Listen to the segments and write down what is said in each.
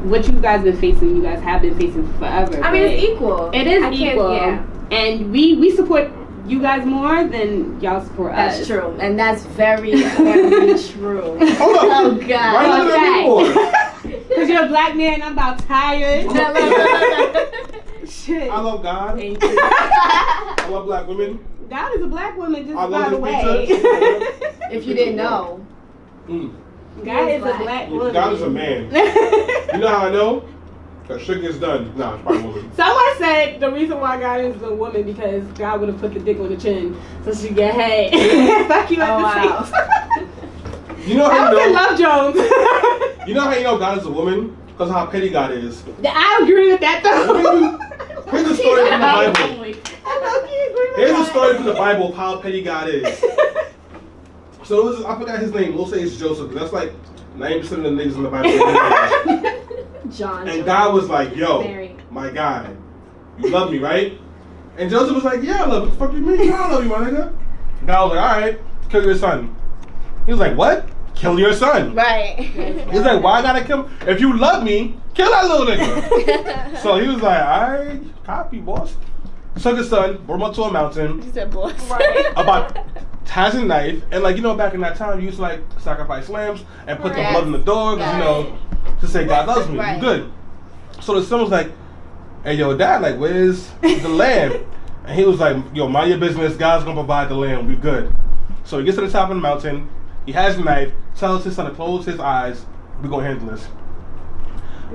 what you guys been facing, you guys have been facing forever. I mean, it's equal. It is equal. Yeah. And we support you guys more than y'all support us. That's true. And that's very, very true. Hold on. Oh, God. Why you looking at me for? Because you're a black man, I'm about tired. Shit. I love God. Thank you. I love black women. God is a black woman, just I by the love way. If you didn't know. God is a black woman. God is a man. You know how I know? That shit gets done. Nah, it's probably a woman. Someone said the reason why God is a woman because God would have put the dick on the chin so she get head. Fuck you at the face. You know how you know? Love Jones. You know how you know God is a woman? Because of how petty God is. I agree with that though. Here's a story from the Bible. Here's a story from the Bible. Bible of how petty God is. So it was, I forgot his name. We'll say it's Joseph. That's like 90% of the niggas in the Bible. John. And God was like, yo, my guy, you love me, right? And Joseph was like, yeah, I love you. What the fuck you mean? I love you, my nigga. God was like, all right, kill your son. He was like, what? Kill your son. Right. He's like, why I gotta kill him? If you love me, kill that little nigga. So he was like, all right, copy, boss. Took his son, brought him up to a mountain. He said, boss. Right. About has a knife, and like, you know, back in that time, you used to like sacrifice lambs and put the blood in the door, because, you know, to say God loves me. You good. So the son was like, hey, yo, dad, like, where's the lamb? And he was like, yo, mind your business. God's gonna provide the lamb. We good. So he gets to the top of the mountain. He has a knife. Tells his son to close his eyes. We gonna handle this.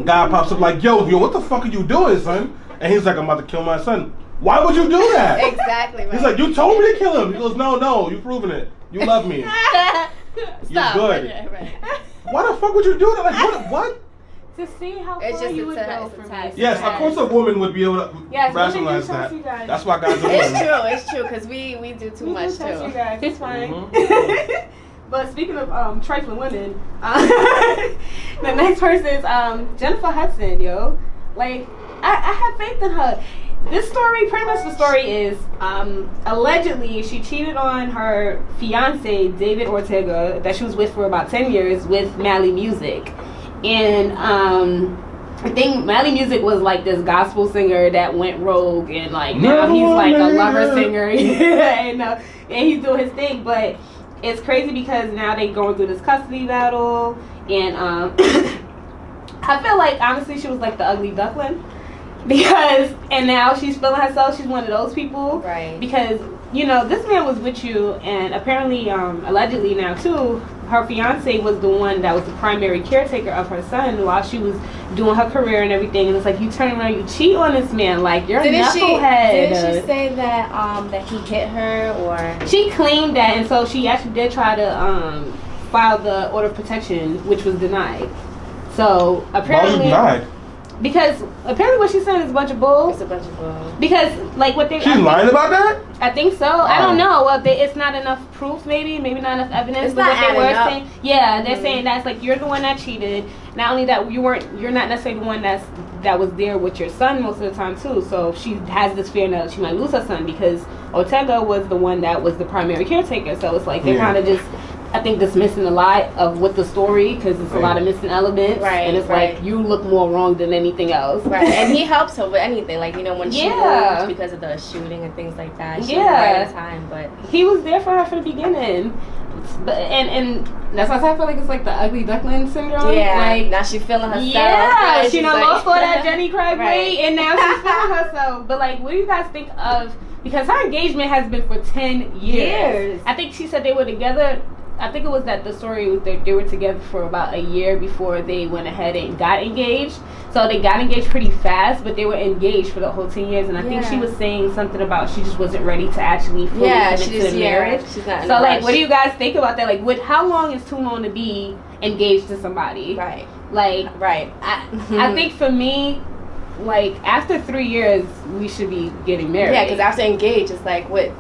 God pops up like, yo, what the fuck are you doing, son? And he's like, I'm about to kill my son. Why would you do that? Exactly. Right. He's like, you told me to kill him. He goes, no, you've proven it. You love me. You're good. Right. Why the fuck would you do that? Like, what? To see how far you would go for me. Yes, of course a woman would be able to rationalize that. That's why God's a woman. It's true, because we do too much too. You guys. It's fine. Mm-hmm. But speaking of trifling women, the next person is Jennifer Hudson, yo. Like, I have faith in her. This story, pretty much the story is, allegedly she cheated on her fiance, David Ortega, that she was with for about 10 years with Mally Music. And I think Mally Music was like this gospel singer that went rogue, and like now he's like a lover singer. and he's doing his thing. But it's crazy because now they going through this custody battle, and I feel like honestly she was like the ugly duckling. And now she's feeling herself. She's one of those people. Right. Because, you know, this man was with you, and apparently, allegedly now too, her fiance was the one that was the primary caretaker of her son while she was doing her career and everything. And it's like, you turn around, you cheat on this man, like you're a knucklehead. Didn't she say that that he hit her, or? She claimed that, and so she actually did try to file the order of protection, which was denied. So apparently. Why was it denied? Because apparently what she's saying is a bunch of bull. It's a bunch of bull. Because like what they. She's lying about that? I think so. Oh. I don't know. Well, it's not enough proof. Maybe not enough evidence. It's not what they were up. saying. Yeah, they're saying that's like you're the one that cheated. Not only that, you're not necessarily the one that was there with your son most of the time too. So she has this fear that she might lose her son because Ortega was the one that was the primary caretaker. So it's like they're kind of just. I think dismissing a lot of what the story, because it's a lot of missing elements, and it's like you look more wrong than anything else. Right, and he helps her with anything, like, you know, when she moved because of the shooting and things like that. She was right at time, but he was there for her from the beginning. But and that's why I feel like it's like the ugly duckling syndrome. Yeah, like now she's feeling herself. Yeah, she done lost all that Jenny Craig weight, and now she's feeling herself. But like, what do you guys think of? Because her engagement has been for 10 years. I think she said they were together. I think it was that the story was that they were together for about a year before they went ahead and got engaged. So they got engaged pretty fast, but they were engaged for the whole 10 years. And I think she was saying something about she just wasn't ready to actually fully commit to the marriage. She's not so like, what do you guys think about that? Like, how long is too long to be engaged to somebody? Right. Like, I think for me, like after 3 years, we should be getting married. Yeah, because after engaged, it's like what.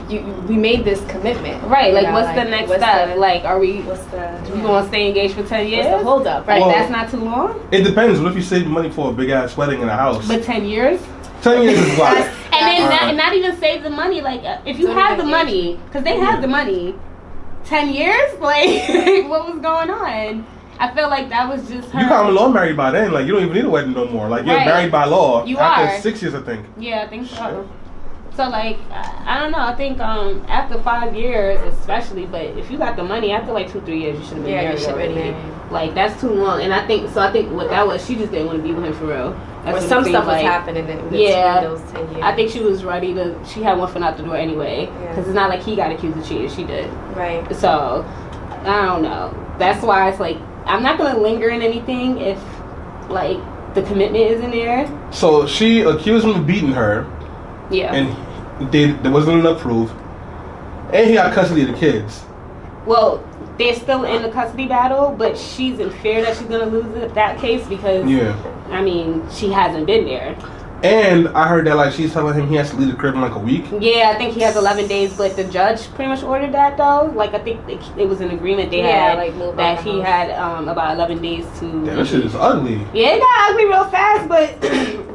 We made this commitment. Right, like what's the next step? Like, are we going to stay engaged for 10 years? What's the hold up? Right, well, that's not too long? It depends. What if you save money for a big-ass wedding in a house? But 10 years? 10 years is what? And then not even save the money. Like, if you have the money, because they have the money, 10 years? Like, what was going on? I feel like that was just her. You common law married by then. Like, you don't even need a wedding no more. Like, you're married by law. You after are. 6 years, I think. Yeah, I think so. So, like, I don't know. I think after 5 years, especially, but if you got the money, after like 2-3 years, you should have been married already. Like, that's too long. And I think what that was, she just didn't want to be with him for real. Or some stuff was happening in those 10 years. I think she was ready to. She had one foot out the door anyway, because it's not like he got accused of cheating. She did. Right. So, I don't know. That's why it's like I'm not gonna linger in anything if like the commitment isn't there. So she accused him of beating her. Yeah. And there wasn't enough proof. And he got custody of the kids. Well, they're still in the custody battle, but she's in fear that she's gonna lose that case because I mean, she hasn't been there. And I heard that like she's telling him he has to leave the crib in like a week. Yeah, I think he has 11 days, but the judge pretty much ordered that though. Like I think it was an agreement they had like that he had about 11 days to. Damn, that shit is ugly. Yeah, it got ugly real fast, but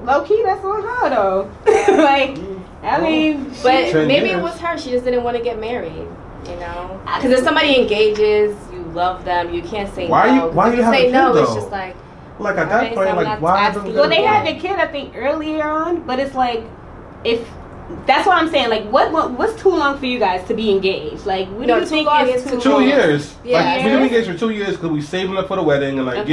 low key that's on her though. Like, I mean, but maybe it was her. She just didn't want to get married. You know, because if somebody engages, you love them, you can't say no. Why you say no? Though? It's just like. Like at that point, like why? Well, they had the kid I think earlier on, but it's like if that's what I'm saying. Like, what's too long for you guys to be engaged? Like, what do you think is too long? 2 years. Yeah. Like we been engaged for 2 years because we saving up for the wedding and like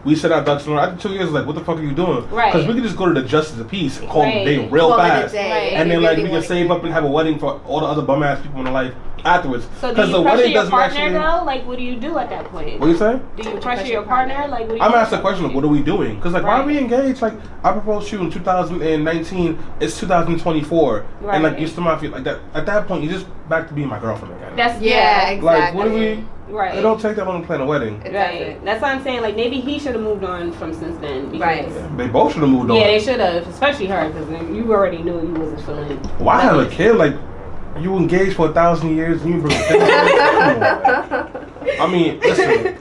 we set our ducks in a row. After 2 years, like what the fuck are you doing? Right. Because we could just go to the justice of peace and call it a day real fast, and then like we can save up and have a wedding for all the other bum ass people in our life afterwards. So do you pressure your partner though? Like, what do you do at that point? What do you say? Do you pressure your partner? Like, what do you I'm asking the question of what are we doing? Because like why are we engaged? Like I proposed to you in 2019. It's 2024, and like you're still my feet like that. At that point, you're just back to being my girlfriend again. That's exactly. Like what do we? Right. It don't take that long to plan a wedding. Right. That's what I'm saying. Like maybe he should have moved on from since then. Right. Yeah, they both should have moved on. Yeah, they should have, especially her, because you already knew you wasn't feeling. Why have a kid? Like you engaged for 1,000 years and you bring I mean, listen.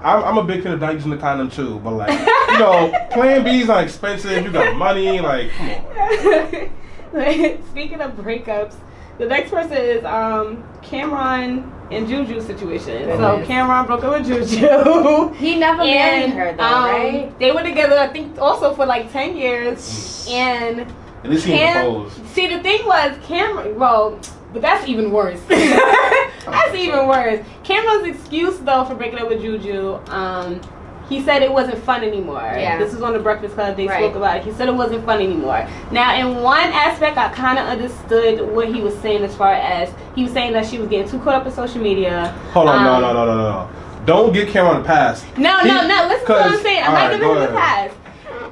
I'm a big fan of not using the condom too, but like you know, Plan B's not expensive. You got money. Like come on. Speaking of breakups, the next person is Cameron and JuJu situation. So Cameron broke up with JuJu. He never married her though, right? They were together, I think, also for like 10 years. And see, the thing was, Cameron. Well, but that's even worse. That's even worse. Cameron's excuse though for breaking up with JuJu. He said it wasn't fun anymore. Yeah. This was on the Breakfast Club. They spoke about it. He said it wasn't fun anymore. Now, in one aspect, I kind of understood what he was saying as far as he was saying that she was getting too caught up in social media. Hold on, no. Don't get Cameron a pass. No. Listen to what I'm saying. I'm not giving him a pass.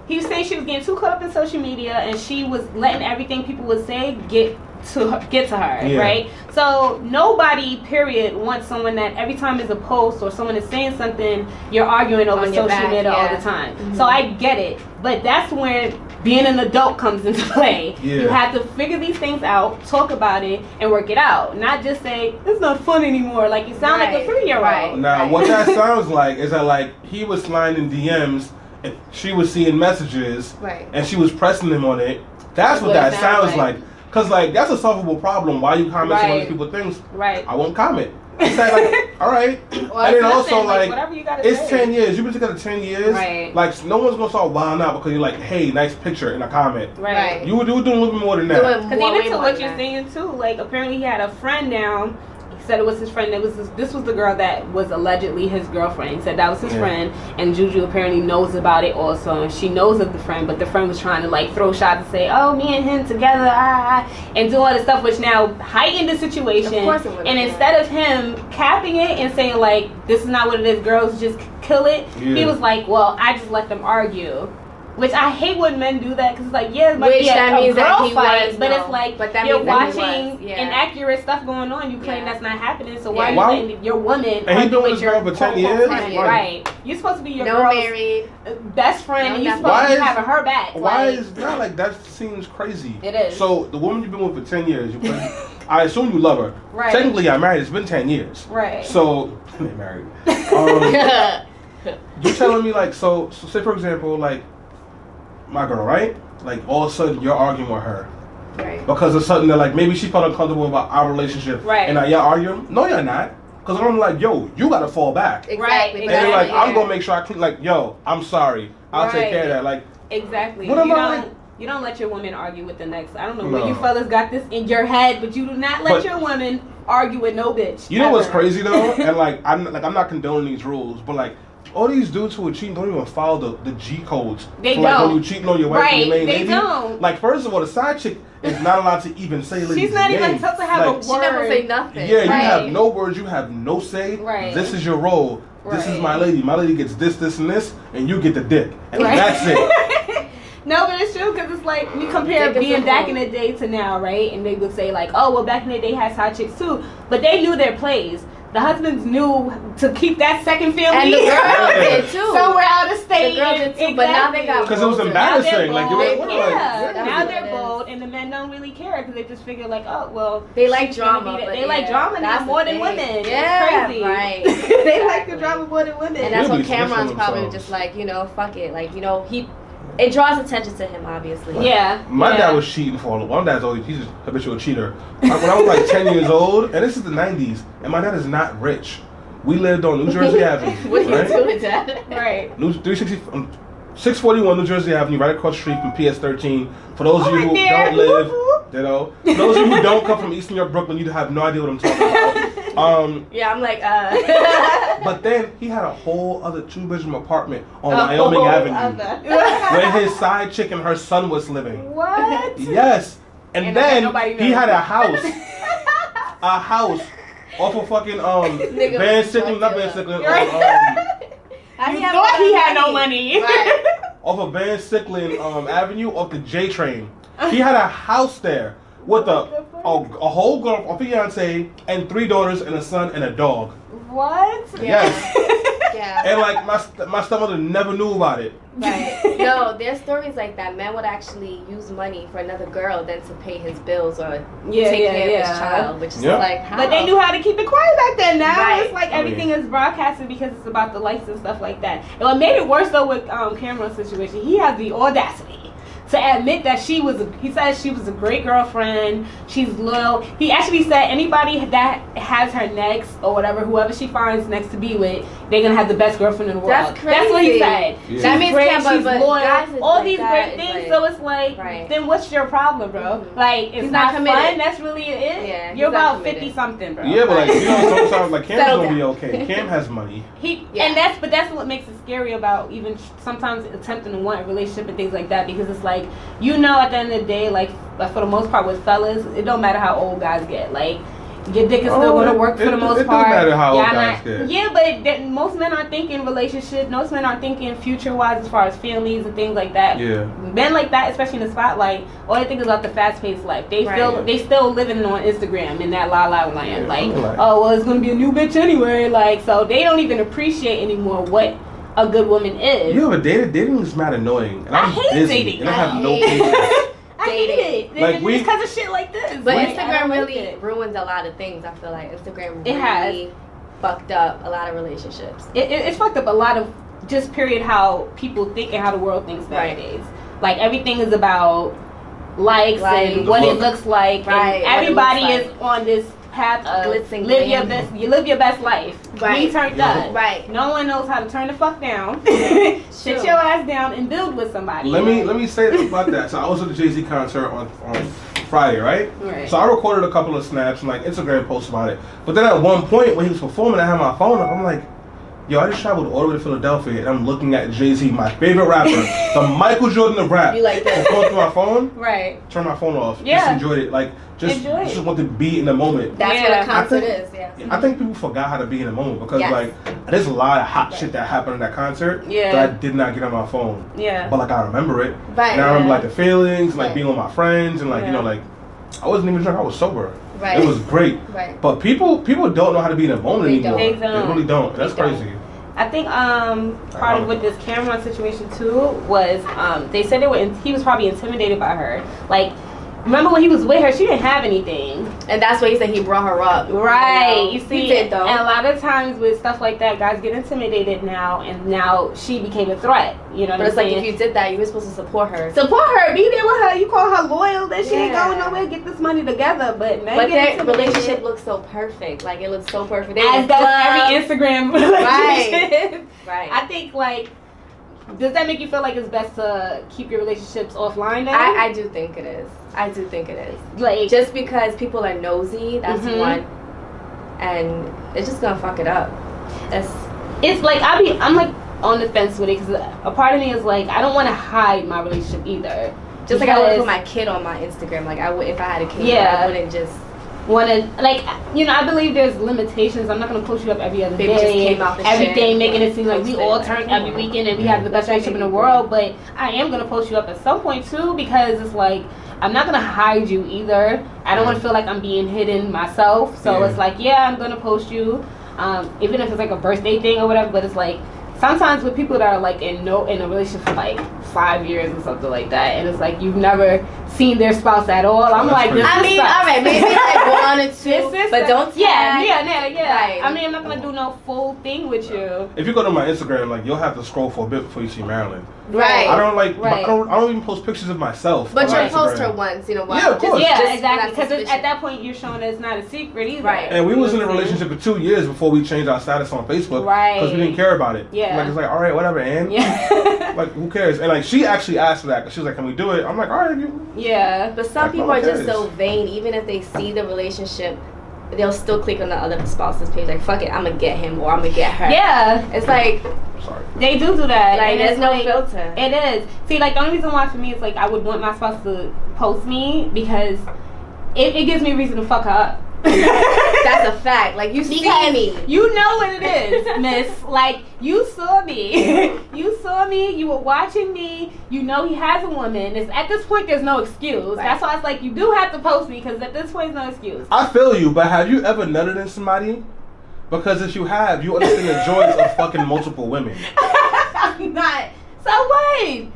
He was saying she was getting too caught up in social media and she was letting everything people would say get to her, right? So nobody, period, wants someone that every time there's a post or someone is saying something, you're arguing over social media all the time. Mm-hmm. So I get it, but that's when being an adult comes into play. You have to figure these things out, talk about it, and work it out. Not just say, it's not fun anymore. Like you sound like a 3-year-old. Now, what that sounds like is that like he was sliding DMs and she was seeing messages and she was pressing him on it. That's what that sounds like. Cause like that's a solvable problem. Why you comment on other people's things? Right. I won't comment. It's like, all right. Well, and then also like it's say. 10 years. You've been together 10 years. Right. Like no one's gonna start wilding out because you're like, hey, nice picture in a comment. Right. You were doing a little bit more than that. Because even to what you're saying too, like apparently he had a friend now. He said it was his friend. This was the girl that was allegedly his girlfriend. He said that was his friend, and JuJu apparently knows about it also. And she knows of the friend, but the friend was trying to like throw shots and say, "Oh, me and him together," and do all this stuff, which now heightened the situation. Of course it would. And instead of him capping it and saying like, "This is not what it is, girls, just kill it," he was like, "Well, I just let them argue." Which I hate when men do that because it's like, it might be a girl fight, but it's like you're watching inaccurate stuff going on. You claim that's not happening, so why are you letting your woman argue with your for 10 years? Right. You're supposed to be your girl's married best friend, and you're supposed to be having her back. Why is that? Like that seems crazy. It is. So the woman you've been with for 10 years, I assume you love her. Right. Technically, I'm married. It's been 10 years. Right. So they're married. You're telling me like so say for example like. My girl, right? Like all of a sudden you're arguing with her, right? Because of something that like maybe she felt uncomfortable about our relationship, right? And now y'all arguing? No, you're not. Because I'm like, yo, you gotta fall back. Exactly. And they're like, I'm gonna make sure I clean. Like, yo, I'm sorry. I'll take care of that. Like, exactly. What am I like? You don't let your woman argue with the next. I don't know where you fellas got this in your head, but you do not let your woman argue with no bitch. You know what's crazy though? And I'm not condoning these rules, but like all these dudes who are cheating don't even follow the G codes. They don't. Like when you cheating on your wife and your main lady. They don't. Like first of all, the side chick is not allowed to even say ladies' She's not name. even supposed to have a word. She never say nothing. Yeah, you have no words. You have no say. Right. This is your role. This is my lady. My lady gets this, this, and this, and you get the dick. And that's it. No, but it's true because it's like we compare being back in the day to now, right? And they would say like, oh, well, back in the day had side chicks too, but they knew their plays. The husbands knew to keep that second family. And the girl did too. Somewhere out of state. The girl did too, but now they got because it was embarrassing. Like, now they're bold, and the men don't really care because they just figure like, oh, well, they like drama. They like drama now more than women. Yeah, it's crazy. Right. They like the drama more than women. And that's what Cameron's probably just like, fuck it, like it draws attention to him, obviously. Yeah. My dad was cheating for a while. My dad's always, he's a habitual cheater. When I was like 10 years old, and this is the 90s, and my dad is not rich. We lived on New Jersey Avenue. What are you doing, Dad? Right. 641 New Jersey Avenue, right across the street from PS13. For those of you who don't live, for those of you who don't come from East New York, Brooklyn, you have no idea what I'm talking about. Yeah, I'm like, But then he had a whole other 2-bedroom apartment on Wyoming Avenue, where his side chick and her son was living. What? Yes. And then he had a house off of fucking Van Sickling, not Van Sickling. You thought he had no money. Right. Off of Van Sickling Avenue, off the J train. He had a house there with a whole girl, a fiance, and 3 daughters and a son and a dog. What? Yes. Yeah. And like my stepmother never knew about it. Right. No, there's stories like that. Men would actually use money for another girl than to pay his bills or take care of his child, which is like how? But they knew how to keep it quiet back then. Now it's like everything is broadcasted because it's about the likes and stuff like that. And what made it worse though with Cameron's situation, he has the audacity to admit that he said she was a great girlfriend, she's loyal. He actually said anybody that has her next or whatever, whoever she finds next to be with, they're gonna have the best girlfriend in the world. That's crazy. That's what he said. Yeah. That means great, she's loyal, all like these great things. So it's like, then what's your problem, bro? Mm-hmm. Like, it's he's not committed. Fun. That's really it. Yeah, you're about 50 something, bro. Yeah, but like sometimes like Cam's gonna be okay. Cam has money. And that's what makes it scary about even sometimes attempting to want a relationship and things like that, because it's like, at the end of the day, like for the most part with fellas, it don't matter how old guys get. Like, your dick is still going to work for the most part. It doesn't matter how old guys get. Yeah, but most men aren't thinking relationship. Most men aren't thinking future-wise as far as families and things like that. Yeah. Men like that, especially in the spotlight, all they think is about the fast-paced life. They still living on Instagram in that la-la land. Oh, well, it's going to be a new bitch anyway. Like, so they don't even appreciate anymore what a good woman is. You ever dated? Dating is mad annoying. And I hate dating. And I have no patience. I hate it. Like it's because of shit like this. But Instagram really ruins a lot of things. I feel like Instagram really fucked up a lot of relationships. It's fucked up a lot of just period how people think and how the world thinks nowadays. Like everything is about likes and what it looks like. And everybody is on this path of live your best life. Right. We turned up. Right. No one knows how to turn the fuck down. Sit your ass down and build with somebody. Let me say about that. So I was at the Jay-Z concert on Friday, right? So I recorded a couple of snaps and like Instagram posts about it. But then at one point when he was performing, I had my phone up. I'm like, yo, I just traveled all the way to Philadelphia and I'm looking at Jay-Z, my favorite rapper, the Michael Jordan of rap. You like that? Going through my phone. Right. Turn my phone off. Yeah. Just enjoyed it. Like just want to be in the moment. That's what a concert is. Yeah. I think people forgot how to be in the moment because like there's a lot of hot shit that happened in that concert that I did not get on my phone. Yeah. But like I remember it. Right. And I remember like the feelings, like being with my friends and like like I wasn't even drunk. I was sober. Right. It was great. Right. But people don't know how to be in the moment anymore. They don't. They really don't. That's crazy. I think part of with this Cameron situation too was they said he was probably intimidated by her. Like remember when he was with her, she didn't have anything. And that's why he said he brought her up. Right. You see, he did, though. And a lot of times with stuff like that, guys get intimidated now, and now she became a threat. You know what I'm saying? But it's like, if you did that, you were supposed to support her. Support her. Be there with her. You call her loyal, that she ain't going nowhere. Get this money together. But their relationship looks so perfect. Like, it looks so perfect. As does every Instagram relationship. Right. I think, like, does that make you feel like it's best to keep your relationships offline now? I do think it is. Like, just because people are nosy, that's one, and it's just gonna fuck it up. It's like I'm like on the fence with it, because a part of me is like, I don't want to hide my relationship either. Just like I wouldn't put my kid on my Instagram. Like, I would, if I had a kid, I wouldn't just want to, like, you know, I believe there's limitations. I'm not going to post you up every other day, every day, making it seem like we all turn every weekend and we have the best relationship in the world. But I am going to post you up at some point too, because it's like, I'm not going to hide you either. I don't want to feel like I'm being hidden myself. So it's like, I'm going to post you, even if it's like a birthday thing or whatever. But it's like, sometimes with people that are like in a relationship for like 5 years or something like that, and it's like you've never seen their spouse at all. I'm like, all right, maybe like 1 or 2, but don't tag. Yeah. I mean, I'm not gonna do no full thing with you. If you go to my Instagram, like, you'll have to scroll for a bit before you see Marilyn. Right. I don't like. I don't even post pictures of myself. But you'll post her once in a while. Yeah, of course. Exactly. Because at that point, you're showing it's not a secret either. Right. And we was in a relationship for 2 years before we changed our status on Facebook. Right. Because we didn't care about it. Yeah. Like, it's like, all right, whatever, and like, who cares? And like, she actually asked for that, because she was like, can we do it? I'm like, all right. But some people are just so vain. Even if they see the relationship, they'll still click on the other spouse's page. Like, fuck it, I'm gonna get him or I'm gonna get her. Yeah. It's like, they do that. Like, there's no filter. It is. See, like, the only reason why for me is like, I would want my spouse to post me, because it gives me a reason to fuck her up. That's a fact. Like, you see me. You know what it is, miss. Like, you saw me. You were watching me. You know he has a woman. At this point, there's no excuse. Right. That's why it's like, you do have to post me, because at this point, there's no excuse. I feel you, but have you ever nutted in somebody? Because if you have, you understand the joys of fucking multiple women. Not. So what?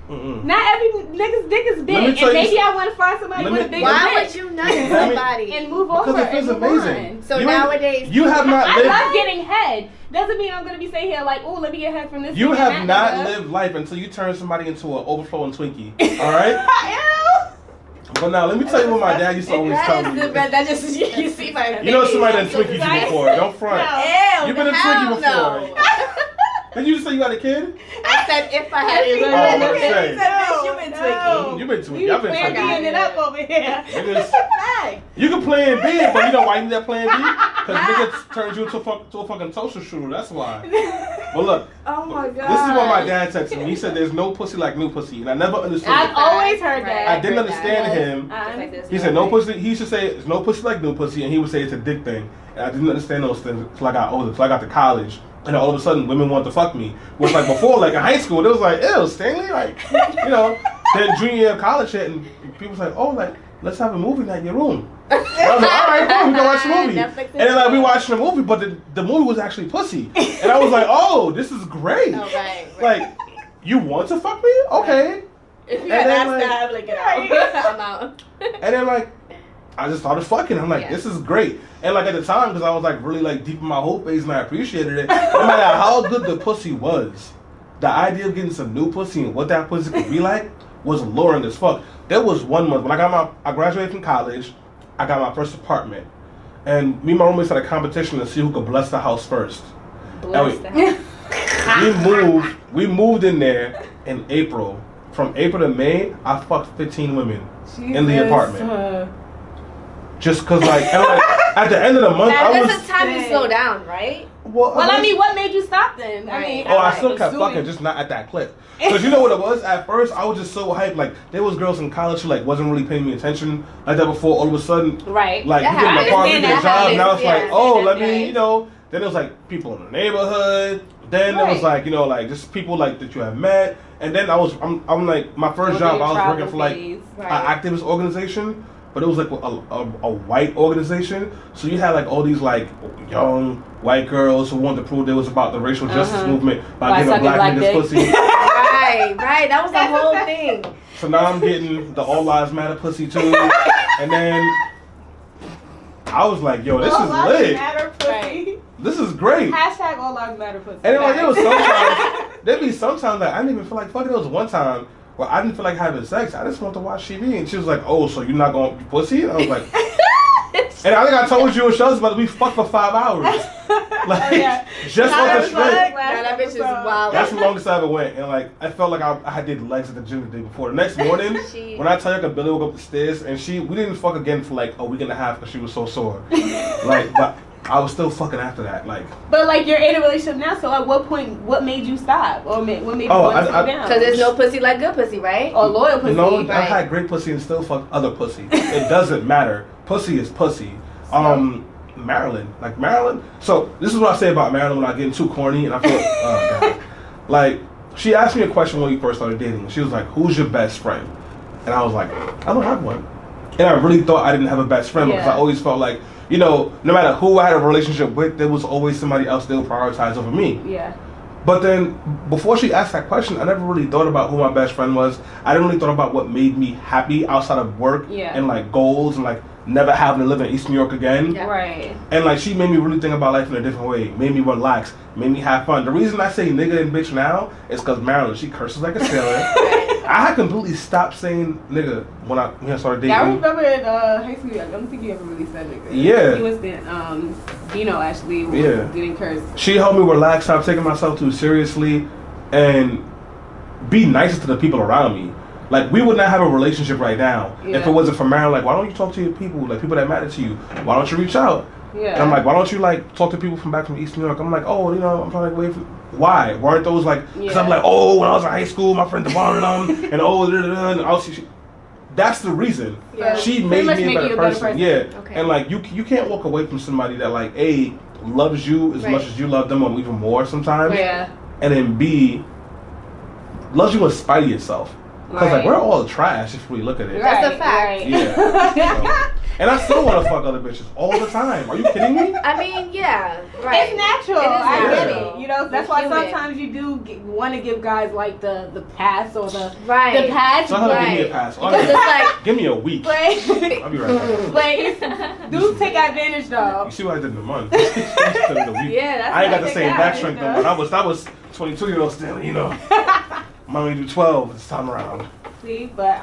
Not every nigga's dick is big, and maybe I want to find somebody with a bigger dick. Why would you nut somebody and move over? Because it feels amazing. So nowadays, you have not lived. I love getting head. Doesn't mean I'm gonna be sitting here like, oh, let me get head from this. You have not lived life until you turn somebody into an overflowing Twinkie. All right. But now let me tell you what my dad used to always tell me. That just you see my. You know somebody done Twinkied you before. Don't front. No. You've been a Twinkie before. Did you just say you got a kid? I said if I had a kid. Oh, You've been Twinkie. You've been Twinkie. I've been Twinkie. It up over here. You can play in B, but you know why you need that plan B? Because niggas turns you into a fucking toaster strudel. That's why. But look. Oh my God. This is what my dad texted me. He said there's no pussy like new pussy. And I never understood I've always heard that. I didn't understand him. He said no pussy. He should say it's no pussy like new pussy. And he would say it's a dick thing. And I didn't understand those things until I got older. Until I got to college. And all of a sudden, women wanted to fuck me. Which, like, before, like, in high school, it was like, ew, Stanley? Like, you know. Then junior year of college hit, and people was like, oh, like, let's have a movie night in your room. And I was like, all right, cool, we can watch the movie. And then, like, we watched the movie, but the movie was actually pussy. And I was like, oh, this is great. Oh, right. Like, you want to fuck me? Okay. If you had asked that, I'd be like, I'm out. And then, like, I just started fucking. I'm like, this is great. And like at the time, because I was like really like deep in my whole face and I appreciated it. No matter how good the pussy was, the idea of getting some new pussy and what that pussy could be like was alluring as fuck. There was 1 month when I graduated from college, I got my first apartment, and me and my roommates had a competition to see who could bless the house first. Bless the house. We moved in there in April. From April to May, I fucked 15 women in the apartment. Just because, like, and like, at the end of the month, there's a time to slow down, right? Well, I mean, what made you stop then? I mean, I still kept fucking, just not at that clip. Because you know what it was? At first, I was just so hyped. Like, there was girls in college who, like, wasn't really paying me attention like that before. All of a sudden, like, you get an apartment, get a job, now it's like, oh, let me, you know. Then it was, like, people in the neighborhood. Then it was, like, you know, like, just people, like, that you have met. And then I'm like, my first job, I was working for, like, an activist organization. But it was like a white organization, so you had like all these like young white girls who wanted to prove they was about the racial justice movement by giving black niggas pussy. Right. That was the whole thing. So now I'm getting the All Lives Matter pussy too. And then I was like, yo, this is lit. All Lives Matter pussy. This is great. Hashtag All Lives Matter pussy. And then like there was sometimes there'd be sometimes like I didn't even feel like fucking. There was one time where I didn't feel like having sex. I just wanted to watch TV, and she was like, "Oh, so you're not gonna pussy?" And I was like, and I think I told you it was about to be fucked for 5 hours. Like just on the straight. That bitch is wild. That's the longest I ever went, and like I felt like I did legs at the gym the day before. The next morning, when I tell you, Billy woke up the stairs, and we didn't fuck again for like a week and a half because she was so sore. Like, but I was still fucking after that, like. But like you're in a relationship now, so at what point, what made you stop, or what made you want to slow down? Because there's no pussy like good pussy, right? Or loyal pussy. No, right? I've had great pussy and still fucked other pussy. It doesn't matter. Pussy is pussy. Marilyn. So this is what I say about Marilyn when I get too corny and I feel, oh God. Like, she asked me a question when we first started dating. And she was like, "Who's your best friend?" And I was like, "I don't have one." And I really thought I didn't have a best friend because I always felt like, you know, no matter who I had a relationship with, there was always somebody else they would prioritize over me. Yeah. But then, before she asked that question, I never really thought about who my best friend was. I didn't really thought about what made me happy outside of work and like goals and like never having to live in East New York again. Yeah. Right. And like she made me really think about life in a different way. Made me relax. Made me have fun. The reason I say nigga and bitch now is because Marilyn, she curses like a sailor. I had completely stopped saying nigga when I started dating. Yeah, I remember in high school, I don't think you ever really said nigga. Yeah. He was Dino actually was getting cursed. She helped me relax, stop taking myself too seriously, and be nicer to the people around me. Like, we would not have a relationship right now if it wasn't for Marilyn. Like, why don't you talk to your people, like people that matter to you? Why don't you reach out? Yeah. And I'm like, why don't you like talk to people from back from East New York? I'm like, oh, you know, I'm trying to wait for. Why? Weren't those like? Because I'm like, oh, when I was in high school, my friend wanted them, and and that's the reason. Yeah. She made me a better person. Yeah. Okay. And like, you can't walk away from somebody that like A, loves you as much as you love them, or even more sometimes. Yeah. And then B, loves you in spite of yourself. Because like we're all trash if we look at it. That's a fact. Yeah. And I still want to fuck other bitches all the time. Are you kidding me? I mean, yeah, right. It's natural. I get it. You know, that's why sometimes you do want to give guys like the pass or the pass. So give me a pass. Because it's like, give me a week. I'll be right back. Like, dudes take advantage though. You see what I did in a month? Yeah, that's I ain't got the same back strength though. When I was 22-year-old still, you know. I'm only do 12 this time around. See, but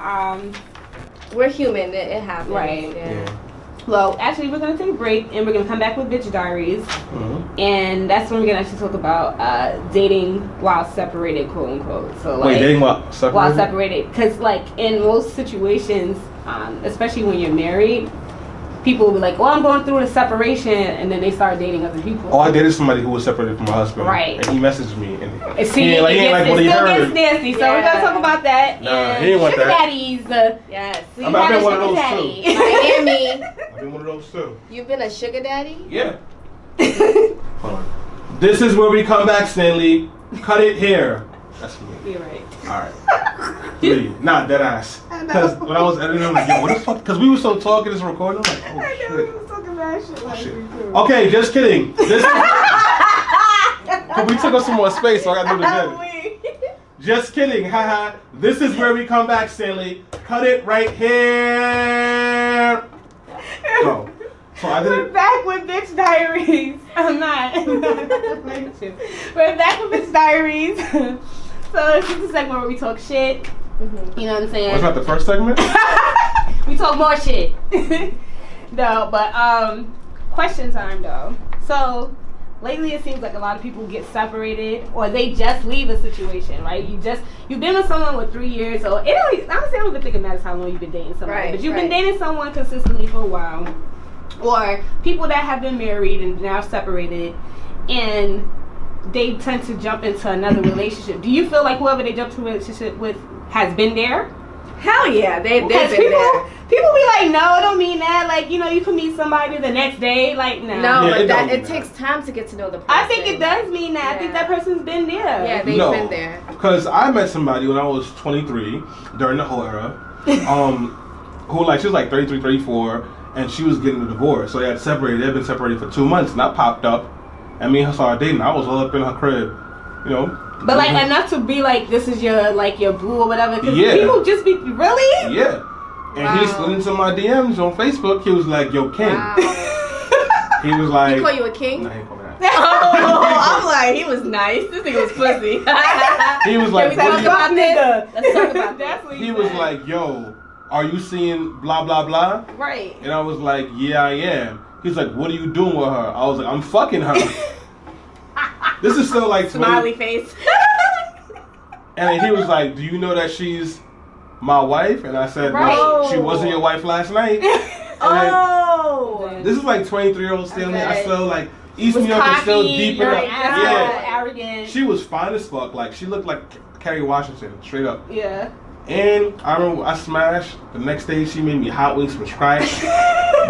we're human. It happens. Right. Yeah. Well, actually, we're gonna take a break and we're gonna come back with Bitch Diaries, and that's when we're gonna actually talk about dating while separated, quote unquote. So like, dating while separated. While separated, because like in most situations, especially when you're married, people will be like, "Oh, I'm going through a separation," and then they start dating other people. Oh, I dated somebody who was separated from my husband. Right. And he messaged me, and it still gets nasty. So we're gonna talk about that. Nah, he didn't want sugar that. Daddies. Yes. I've been one of those too. Miami. I've been one of those too. You've been a sugar daddy? Yeah. Hold on. This is where we come back, Stanley. Cut it here. That's me. You're right. All right. Really, not dead ass. Because when I was editing, I'm like, yo, what the fuck? Because we were so talking this recording, I'm like, oh shit. I know, we was talking about shit like shit. Okay, just kidding. This we took up some more space, so I gotta do it again. Just kidding, haha. This is where we come back, Stanley. Cut it right here. Go. So We're back with Bitch Diaries. I'm not. We're back with Bitch Diaries. So this is a segment where we talk shit. You know what I'm saying? Was that the first segment? We talk more shit. No, but question time though. So lately it seems like a lot of people get separated or they just leave a situation, right? You've been with someone for 3 years, so honestly I don't even think it matters how long you've been dating somebody, but you've been dating someone consistently for a while. Or people that have been married and now separated, and they tend to jump into another relationship. Do you feel like whoever they jump to a relationship with has been there? Hell yeah, they've been there. People be like, no, it don't mean that. Like, you know, you can meet somebody the next day. Like, no. No, yeah, but it takes time to get to know the person. I think it does mean that. Yeah. I think that person's been there. Yeah, they've been there. Because I met somebody when I was 23, during the whole era, who like, she was like 33, 34, and she was getting a divorce. So they had separated. They'd been separated for 2 months, and I popped up, and me and her started dating. I was all up in her crib, you know, But like enough to be like, this is your boo or whatever. Cause people just be really. Yeah. And he slid into my DMs on Facebook. He was like, "Yo, King." Wow. He was like, "He call you a king?" No, he called me that. I'm like, he was nice. This nigga was pussy. He was like, "Let's talk about that." He was like, "Yo, are you seeing blah blah blah?" Right. And I was like, "Yeah, I am." He's like, "What are you doing with her?" I was like, "I'm fucking her." This is still like smiley face. And he was like, "Do you know that she's my wife?" And I said, "Well, she wasn't your wife last night." This is like 23-year-old Stanley. I still like East New York is still deep in it. Arrogant. She was fine as fuck. Like she looked like Kerry Washington, straight up. Yeah. And I remember I smashed. The next day she made me hot wings from scratch.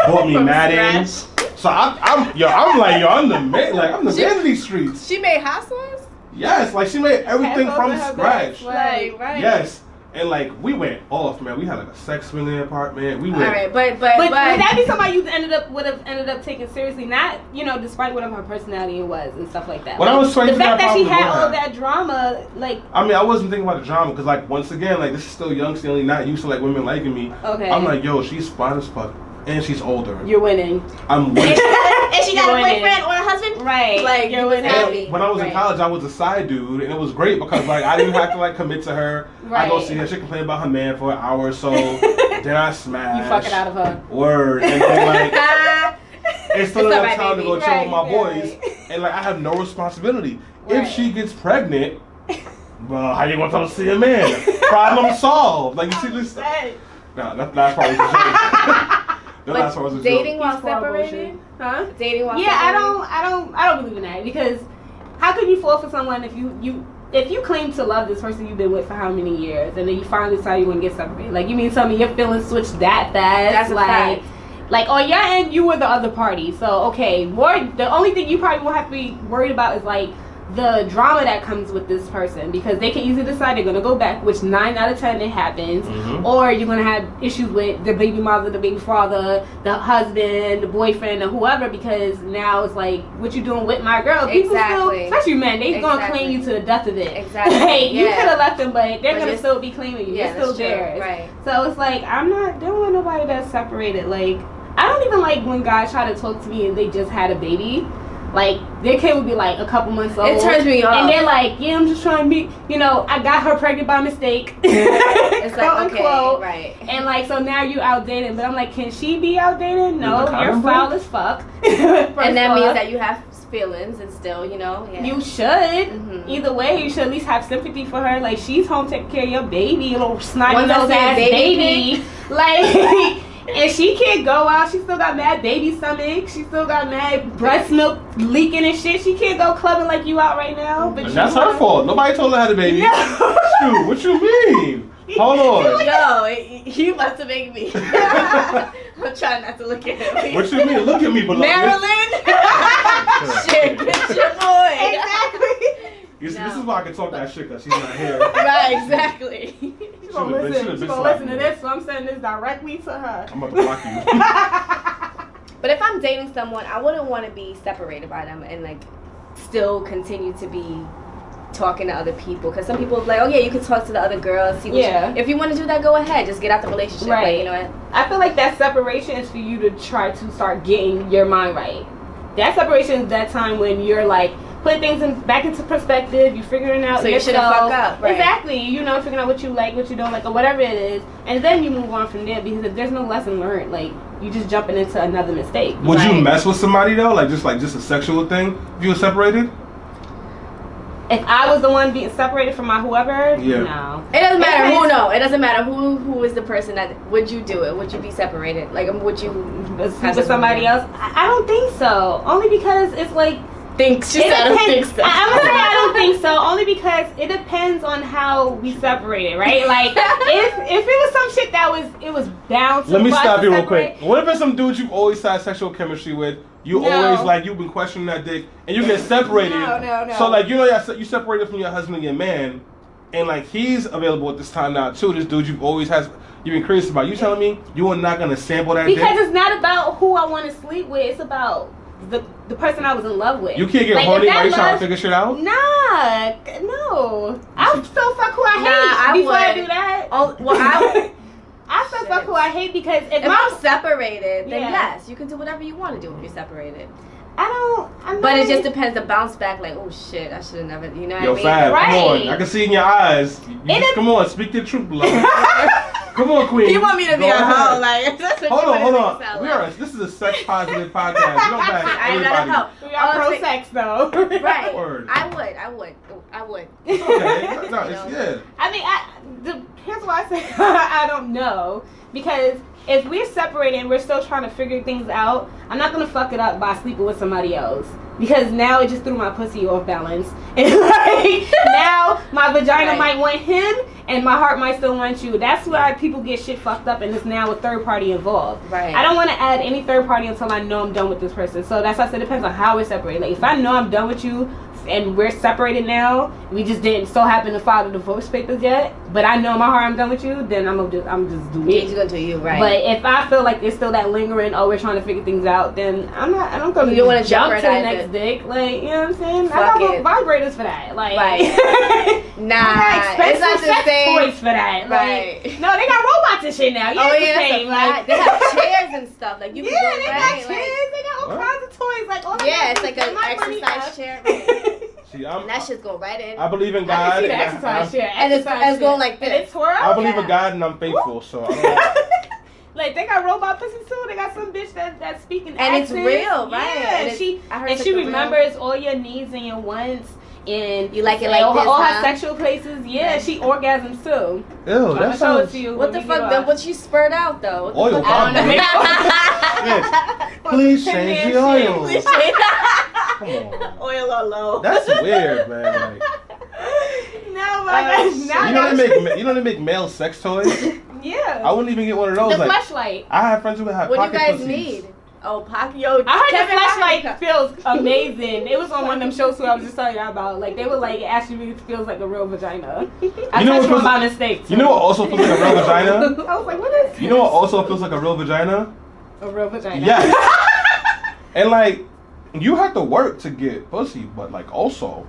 Bought me Madden. So I'm the man. Like I'm the man of these streets. She made hot sauce? Yes, like she made everything from scratch. Right. Yes. And like we went off, man. We had like a sex swinging apartment. We went. All right, but would that be somebody you would have ended up taking seriously? Not despite whatever her personality was and stuff like that. When I was 23, the fact that she had all that drama, like. I mean, I wasn't thinking about the drama because like once again, like this is still young Stanley, not used to like women liking me. Okay. I'm like, yo, she's fine as fuck. And she's older. You're winning. I'm winning. And she got a boyfriend or a husband? Right. Like, you're winning. When I was in college, I was a side dude, and it was great because like I didn't have to like commit to her. Right. I go see her, she complain about her man for an hour or so. Then I smash. You fuck it out of her. Word. And then like it's still enough time to go chill with my boys. Right. And like I have no responsibility. Right. If she gets pregnant, well, how you gonna tell her to see a man? Problem solved. Like you see this. No, that's probably the joke. But dating while separated? Huh? Dating while separated? Yeah, I don't believe in that because how could you fall for someone if you claim to love this person you've been with for how many years and then you finally decide you want to get separated? Like you mean tell me your feelings switched that fast? That's like fact. Like on your end you were the other party. So okay, the only thing you probably won't have to be worried about is like the drama that comes with this person because they can easily decide they're going to go back, which 9 out of 10 it happens, or you're going to have issues with the baby mother, the baby father, the husband, the boyfriend, or whoever because now it's like, what you doing with my girl? People still, especially men, they're going to claim you to the death of it. Exactly. Like, you could have left them, but they're going to still be claiming you. Yeah, they're still theirs. Right. So it's like, I'm not dealing with nobody that's separated. Like, I don't even like when guys try to talk to me and they just had a baby. Like, their kid would be like a couple months old. It turns me off. And they're like, yeah, I'm just trying to meet, I got her pregnant by mistake. It's like, okay, right. And like, so now you out dating. But I'm like, can she be out dating? No, you're foul as fuck. And that means that you have feelings and still, Yeah. You should. Either way, you should at least have sympathy for her. Like, she's home taking care of your baby, little snotty nose ass baby. Like... And she can't go out. She still got mad baby stomach. She still got mad breast milk leaking and shit. She can't go clubbing like you out right now. But and that's her fault. Nobody told her how to baby. No. Shoot, what you mean? Hold on. Yo, you about to make me. I'm trying not to look at him. What you mean? Look at me, beloved. Marilyn? Shit, get your boy. Exactly. This is why I can talk that shit because she's not here. Right, exactly. She's gonna listen to this, so I'm sending this directly to her. I'm about to block you. But if I'm dating someone, I wouldn't want to be separated by them and like still continue to be talking to other people. Because some people are like, oh yeah, you can talk to the other girls. See what if you want to do that, go ahead. Just get out the relationship. Right. Like, you know what? I feel like that separation is for you to try to start getting your mind right. That separation is that time when you're like, put things back into perspective. You're figuring out. So you shouldn't fuck up. Right. Exactly. Figuring out what you like, what you don't like, or whatever it is, and then you move on from there. Because if there's no lesson learned, like you just jumping into another mistake. Would you mess with somebody though, like just a sexual thing? If you were separated. If I was the one being separated from my whoever, no. It doesn't matter who. No, it doesn't matter who is the person that. Would you do it? Would you be separated? Like, would you sleep with somebody else? I don't think so. Only because it's like. I don't think so. I'm gonna say I don't think so, only because it depends on how we separated, right? Like if it was some shit that was bound to. Let me stop you real quick. What if it's some dude you've always had sexual chemistry with? You always like you've been questioning that dick, and you get separated. No. So like you separated from your husband and your man, and like he's available at this time now too. This dude you've been curious about. You telling me you are not gonna sample that? Because dick? It's not about who I want to sleep with. It's about the person I was in love with. You can't get horny while you trying to figure shit out? Nah, no. I'll still fuck who I hate before I do that. Oh, well, I still fuck who I hate because if I'm separated, then yes, you can do whatever you want to do if you're separated. But it just depends. The bounce back, like, oh shit, I should have never, you know what I mean? Fab, come on. I can see in your eyes. Come on, speak the truth, love. Come on, queen. You want me to be a hoe, like, that's what hold on. This is a sex positive podcast. You don't back everybody. We are pro sex, though. Right. Word. I would. Okay. No, it's, I mean, here's why I say I don't know. Because if we're separated and we're still trying to figure things out, I'm not going to fuck it up by sleeping with somebody else. Because now it just threw my pussy off balance. And like, now my vagina might want him and my heart might still want you. That's why people get shit fucked up and there's now a third party involved. Right. I don't want to add any third party until I know I'm done with this person. So that's why I said it depends on how we're separated. Like, if I know I'm done with you and we're separated now, we just didn't so happen to file the divorce papers yet, but I know in my heart I'm done with you, then I'm just doing it. You're gonna do you, right? But if I feel like there's still that lingering, we're trying to figure things out, then I don't go to jump to the next dick. Like, you know what I'm saying? I got vibrators for that. Like, nah, it's not the same. Toys for that. Like, no, they got robots and shit now. Yeah, like, they have chairs and stuff. Like, you can go, they got chairs. They got all kinds of toys. Like, all it's like an exercise chair. See, and that shit's go right in. I believe in God. I can see the exercise chair. And it's going like this. I believe in God and I'm faithful, so I don't. Like, they got robot pussies too. They got some bitch that's speaking and accents. It's real, right? Yeah, and she remembers all your needs and your wants. And you like it like this, all her sexual places. Yeah, she orgasms too. Ew, that sounds. To you what the fuck? Then what she spurred out though? Oil. Yes. Please change the oil. Come on. Oil or low. That's weird, man. Like, no, my you know they make male sex toys. Yeah. I wouldn't even get one of those. The fleshlight. I have friends who have what pocket do you guys pussies. need? Oh, pocket. Yo, I heard the fleshlight feels amazing. It was on one of them shows who I was just telling y'all about. Like, they were like, it actually feels like a real vagina. I touched one by mistake. You know what also feels like a real vagina? I was like, what is this? You know what also feels like a real vagina? A real vagina. Yes. And like, you have to work to get pussy, but like also,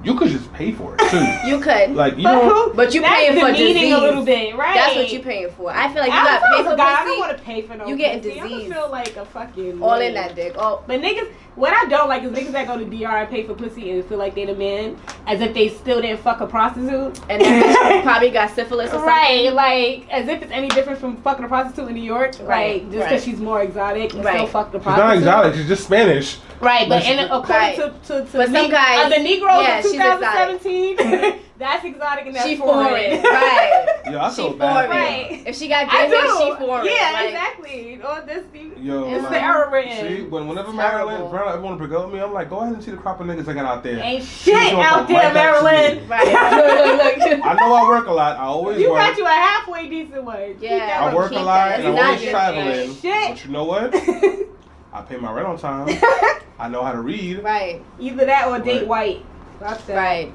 you could just pay for it too. You could, like, you know, but you paying for disease a little bit, right? That's what you paying for. I feel like you got to pay for pussy. I don't want to pay for no. You getting pussy. disease. I feel like a fucking all in that dick. Oh, but niggas, what I don't like is niggas that go to DR and pay for pussy and feel like they the man, as if they still didn't fuck a prostitute, and then probably got syphilis or something. Right, like as if it's any different from fucking a prostitute in New York. Right, like just because she's more exotic, and still fuck the prostitute. She's not exotic. She's just Spanish. Right, but according to but some guys, the Negroes of 2017, that's exotic and that's she foreign. Right. Yo, I feel bad. Right. If she got good hair, she foreign. Yeah, like, exactly. Or this, it's the era we're in. See, whenever Maryland want to pick up me, I'm like, go ahead and see the crop of niggas I got out there. Ain't shit out there, Maryland. Right. Look. I know I work a lot. I always work. You got you a halfway decent one. Yeah. I work a lot and I'm always traveling. Shit. But you know what? I pay my rent on time. I know how to read. Right. Either that or date white. That's that. Right.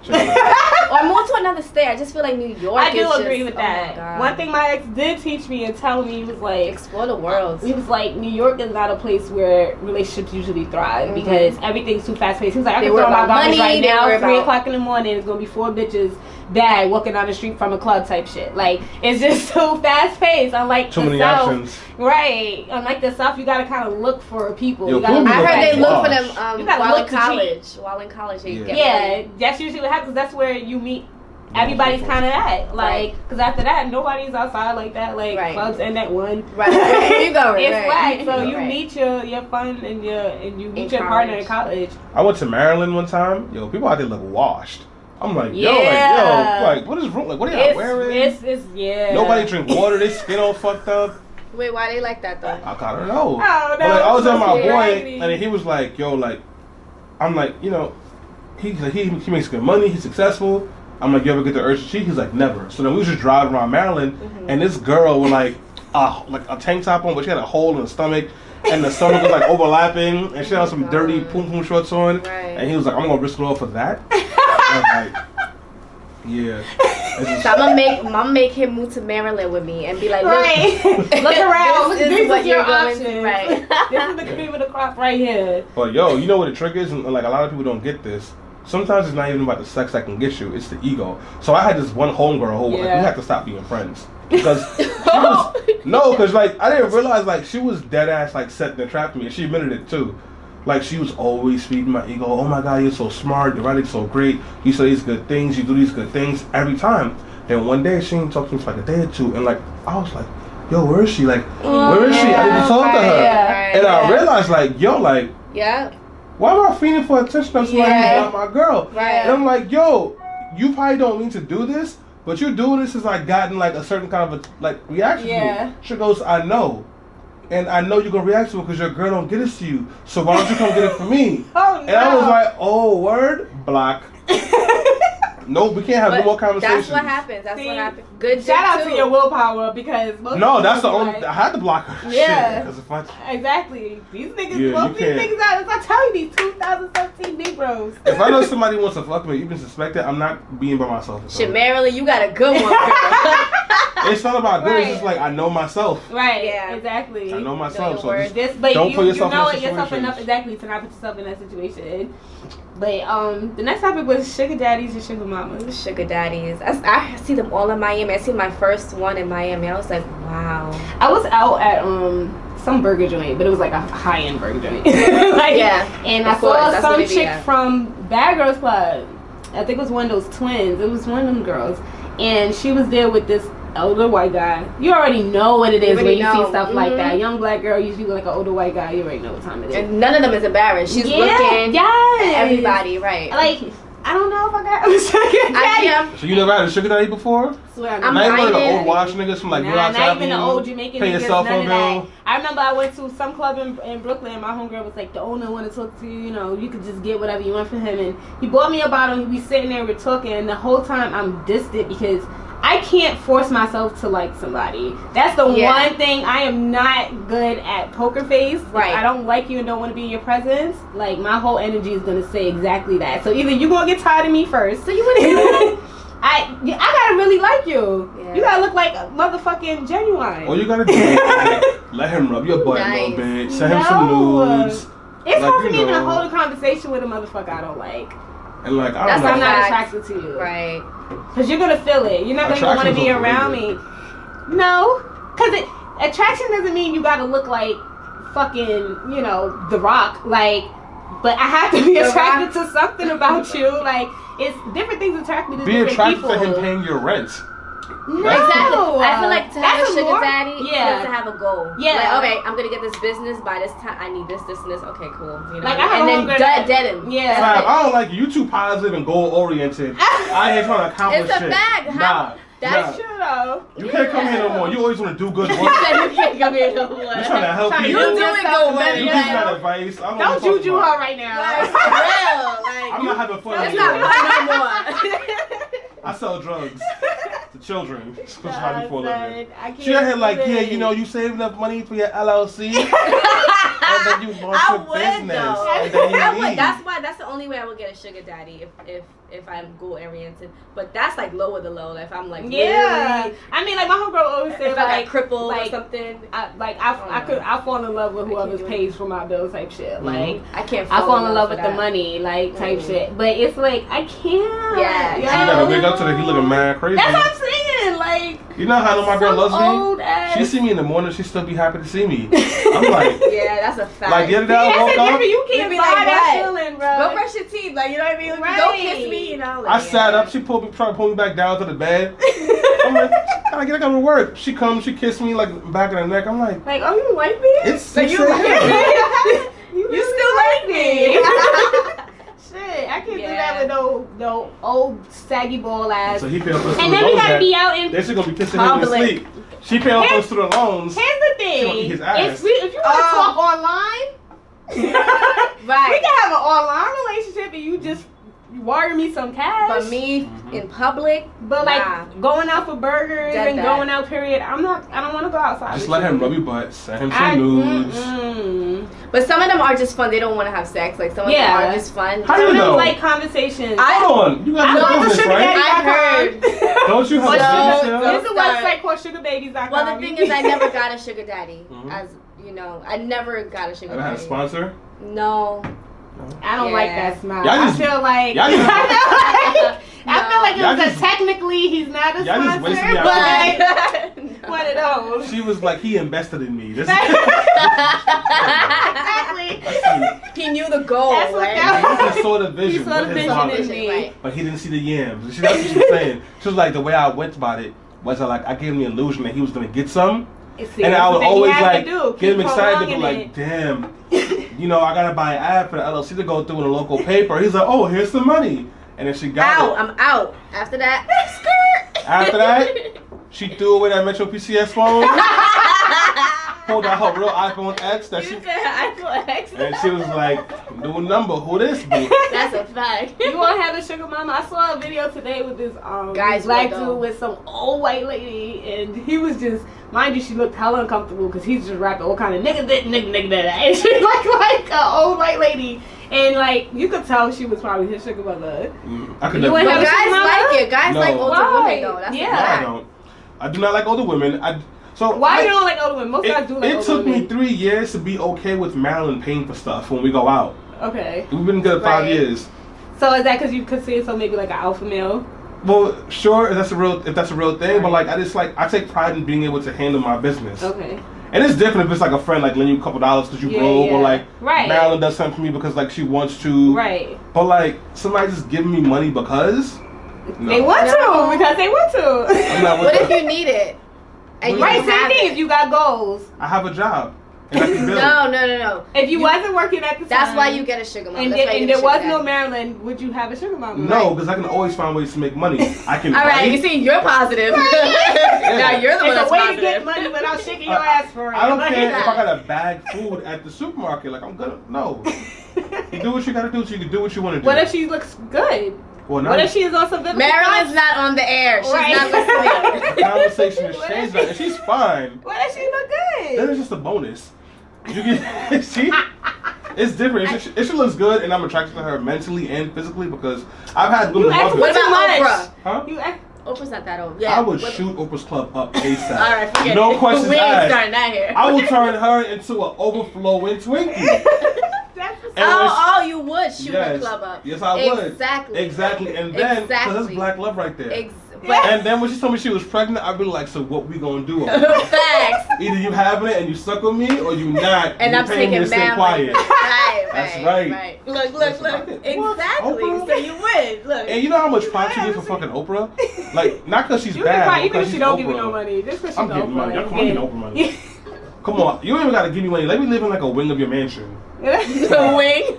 Or move to another state. I just feel like New York I do agree with that. Oh one thing my ex did teach me and tell me, he was like, explore the world. He was like, New York is not a place where relationships usually thrive because everything's too fast paced. He was like, I can throw my garbage right now, 3 o'clock in the morning, it's gonna be 4 bitches bag walking down the street from a club type shit. Like, it's just so fast paced. Unlike too the many South. options. Right. Unlike the South, you gotta kind of look for people. Yo, I heard they look for them while in college. That's usually what happens. That's where you meet. Everybody's kind of at, like, because after that, nobody's outside like that. Like, clubs end at 1. Right. Where you going? It's whack. So you meet your fun and you meet your partner in college. I went to Maryland one time. Yo, people out there look washed. I'm like, like, what is wrong? Like, what are y'all wearing? It's Nobody drink water. They skin all fucked up. Wait, why they like that though? I kind of know. Oh, no. But like, I was with my boy, and he was like, yo, like, I'm like, you know, he makes good money. He's successful. I'm like, you ever get the urge to cheat? He's like, never. So then we was just driving around Maryland, and this girl with like a tank top on, but she had a hole in the stomach, and the stomach was like overlapping, and she had some dirty poom poom shorts on, and he was like, I'm gonna risk it all for that. I was like, yeah. So I'm gonna make him move to Maryland with me and be like, look, look around. This is what you're going to. Right. This is the cream of the crop right here. But yo, you know what the trick is, and like a lot of people don't get this. Sometimes it's not even about the sex that can get you; it's the ego. So I had this one homegirl who like, we had to stop being friends because because like I didn't realize like she was dead ass like setting the trap for me, and she admitted it too. Like she was always feeding my ego. Oh my God, you're so smart. Your writing's so great. You say these good things. You do these good things every time. Then one day she didn't talk to me for like a day or two, and like I was like, yo, where is she? Like, where is she? I didn't talk to her, and I realized like, yo, like, why am I feeling for attention of somebody who's not my girl? And I'm like, yo, you probably don't mean to do this, but you're doing this has like gotten like a certain kind of a like reaction. From you. She goes, I know. And I know you're going to react to it because your girl don't get it to you. So why don't you come get it from me? And I was like, oh, word? Block. No, we can't have no more conversations. That's what happens. That's what happens. Good shout out to your willpower because no, that's the only. I had to block her. Yeah. Shit, if I, exactly. These niggas fuck these niggas out. I tell you, these 2017 Negroes. If I know somebody wants to fuck me, even suspect it, I'm not being by myself. Shit, Marilyn, you got a good one, girl. It's not about good. It's just like I know myself. Right. Yeah. Exactly. I know myself. So but don't put yourself in that situation. yourself enough exactly to not put yourself in that situation. But the next topic was sugar daddies and sugar mamas. Sugar daddies. I see them all in Miami. I see my first one in Miami. I was like, wow. I was out at some burger joint, but it was like a high-end burger joint. And I saw some chick from Bad Girls Club. I think it was one of those twins. It was one of them girls. And she was there with this older white guy. You already know what it is when you see stuff like that. Young black girl usually with like an older white guy. You already know what time it is. And none of them is embarrassed. She's looking at everybody, right? Like, I don't know if I got a sugar daddy. So you never had a sugar daddy before? Swear, I'm not even one of the old wash niggas from like not even the old Jamaican niggas. None of that. I remember I went to some club in Brooklyn and my homegirl was like, the owner want to talk to you, you know, you could just get whatever you want from him. And he bought me a bottle and we sitting there, we're talking, and the whole time I'm distant because I can't force myself to like somebody. That's the one thing I am not good at. Poker face. Right. If I don't like you and don't want to be in your presence, like my whole energy is gonna say exactly that. So either you gonna get tired of me first. So you wanna I gotta really like you. Yeah. You gotta look like a motherfucking genuine. All you gotta do is let him rub your butt a little bit. Send him some nudes. It's hard for me even to hold a conversation with a motherfucker I don't like. And like I'm not attracted to you. Right. Because you're gonna feel it. You're not gonna want to be around me. No. Because attraction doesn't mean you gotta look like fucking, you know, The Rock. Like, but I have to be attracted to something about you. Like, it's different things attract me to different people. Be attracted to him paying your rent. No. Exactly. I feel like to have a sugar daddy, you have to have a goal. Yeah. Like, okay, I'm gonna get this business by this time. I need this, and this. Okay, cool. You know, like, and then dead him. Yeah. Like, I don't like you. Too positive and goal oriented. I ain't trying to accomplish shit. It's a fact. That's true though. You can't come here no more. You always want to do good work. You can't come here no more. You're trying to help people. You doing good work. You give that advice. Don't JuJu her right now. Like, for real. Like, I'm not having fun. It's not fun no more. I sell drugs to children. For a living. She had like, yeah, you know, you save enough money for your LLC, and then you launch your business, and then you leave. That's the only way I would get a sugar daddy if I'm goal oriented. But that's like lower the low. If I'm like really, I mean, like my homegirl always said, if I got crippled or something, I fall in love with whoever pays for my bills type shit. Like I can't. I fall in love with the money like type shit. But it's like I can't. Yeah. You gotta wake up to the he looking mad crazy. That's what I'm saying. Like, you know how I know my girl loves me? She see me in the morning, she still be happy to see me. I'm like, yeah, that's a fact. Like the other day I woke up, you can't buy that feeling, bro. Go brush your teeth, like, you know what I mean? Like, don't kiss me, you know. Like, I sat up, she tried to pull me back down to the bed. I'm like, I gotta go to work. She comes, she kissed me like back of the neck. I'm like, oh, you like me? It's so you like me? You still like me? Shit, I can't do that with no old saggy ball ass. So he paid off those and then we gotta be out in. They're just gonna be kissing him in sleep. She paid off those student loans. Here's the thing: she gonna eat his ass. if you want to talk online, right? We can have an online relationship, and you just wire me some cash. But me in public, but like going out for burgers and going out, period. I don't want to go outside. Just let him rub your butt, send him some nudes. But some of them are just fun. They don't want to have sex. Like some of them are just fun. How do you know? Like conversations. Hold on, you got to business, right? I heard. Don't you have a There's a website called sugarbabies.com. Well, the thing is, I never got a sugar daddy. As you know, I never got a sugar daddy. Ever had a sponsor? No. I don't like that smile. I feel like technically he's not a sponsor, but one of those. She was like, he invested in me. This exactly. He knew the goal. That's right? He saw the vision. He saw the vision in me. But he didn't see the yams. That's what she was saying. She was like, the way I went about it was I gave him the illusion that he was going to get some. See, and I would always like get him excited to be like, it. damn, you know, I gotta buy an ad for the LLC to go through in a local paper. He's like, oh, here's some money, and then she got it. I'm out. After that, After that, she threw away that Metro PCS phone, pulled out her real iPhone X that said iPhone X, and she was like, new number, who this be? That's a fact. You want to have a sugar mama? I saw a video today with this black dude with some old white lady, and he was just. Mind you, she looked hella uncomfortable because he's just rapping all kind of nigga that. And she's like an old white lady. And like, you could tell she was probably his sugar mother. I could never. Guys like it. Guys like older women though. That's no, I don't. I do not like older women. Why you don't like older women? Most guys do like older women. It took me 3 years to be okay with Marilyn paying for stuff when we go out. Okay. We've been good 5 years. So is that because you consider yourself maybe like an alpha male? Well, sure, if that's a real thing, but like I take pride in being able to handle my business. Okay. And it's different if it's like a friend like lending you a couple dollars because you broke, or like Marilyn does something for me because like she wants to. Right. But like somebody just giving me money because they want to because they want to. I'm not with what that. if you need it? And same thing. If you got goals. I have a job. And I can build. No. If you wasn't working at the time. That's why you get a sugar mama. And there was no Maryland, would you have a sugar mama? No, because I can always find ways to make money. I can. All right, you see, you're positive. Now you're the one that's positive. It's a way to get money without shaking your ass for it. I don't care if I gotta bag food at the supermarket. Like I'm gonna You do what you gotta do so you can do what you want to do. What if she looks good? Well, what if she is also good? Marilyn's not on the air. She's not listening. The conversation has changed, and she's fine. What if she look good? That is just a bonus. You get see, it's different. If she looks good, and I'm attracted to her mentally and physically because I've had women love me. What about Oprah? Huh? Oprah's not that old. Yeah. I would shoot Oprah's club up ASAP. All right, forget no it. questions we ain't asked. starting that here. I will turn her into an overflowing Twinkie. You would shoot the club up. Yes, I would. Exactly. And then, because that's black love right there. And then when she told me she was pregnant, I'd be like, so what we gonna do? Facts. Either you having it and you suck with me, or you not. And I'm taking stay quiet. That's right. Look. Exactly. So you would. Look. And you know how much props you get for fucking Oprah? Like, not because she's bad. Even if she don't give you no money, just because she's I'm getting money. Come on, get Oprah money. Come on, you don't even gotta give me money. Let me live in like a wing of your mansion. A wing?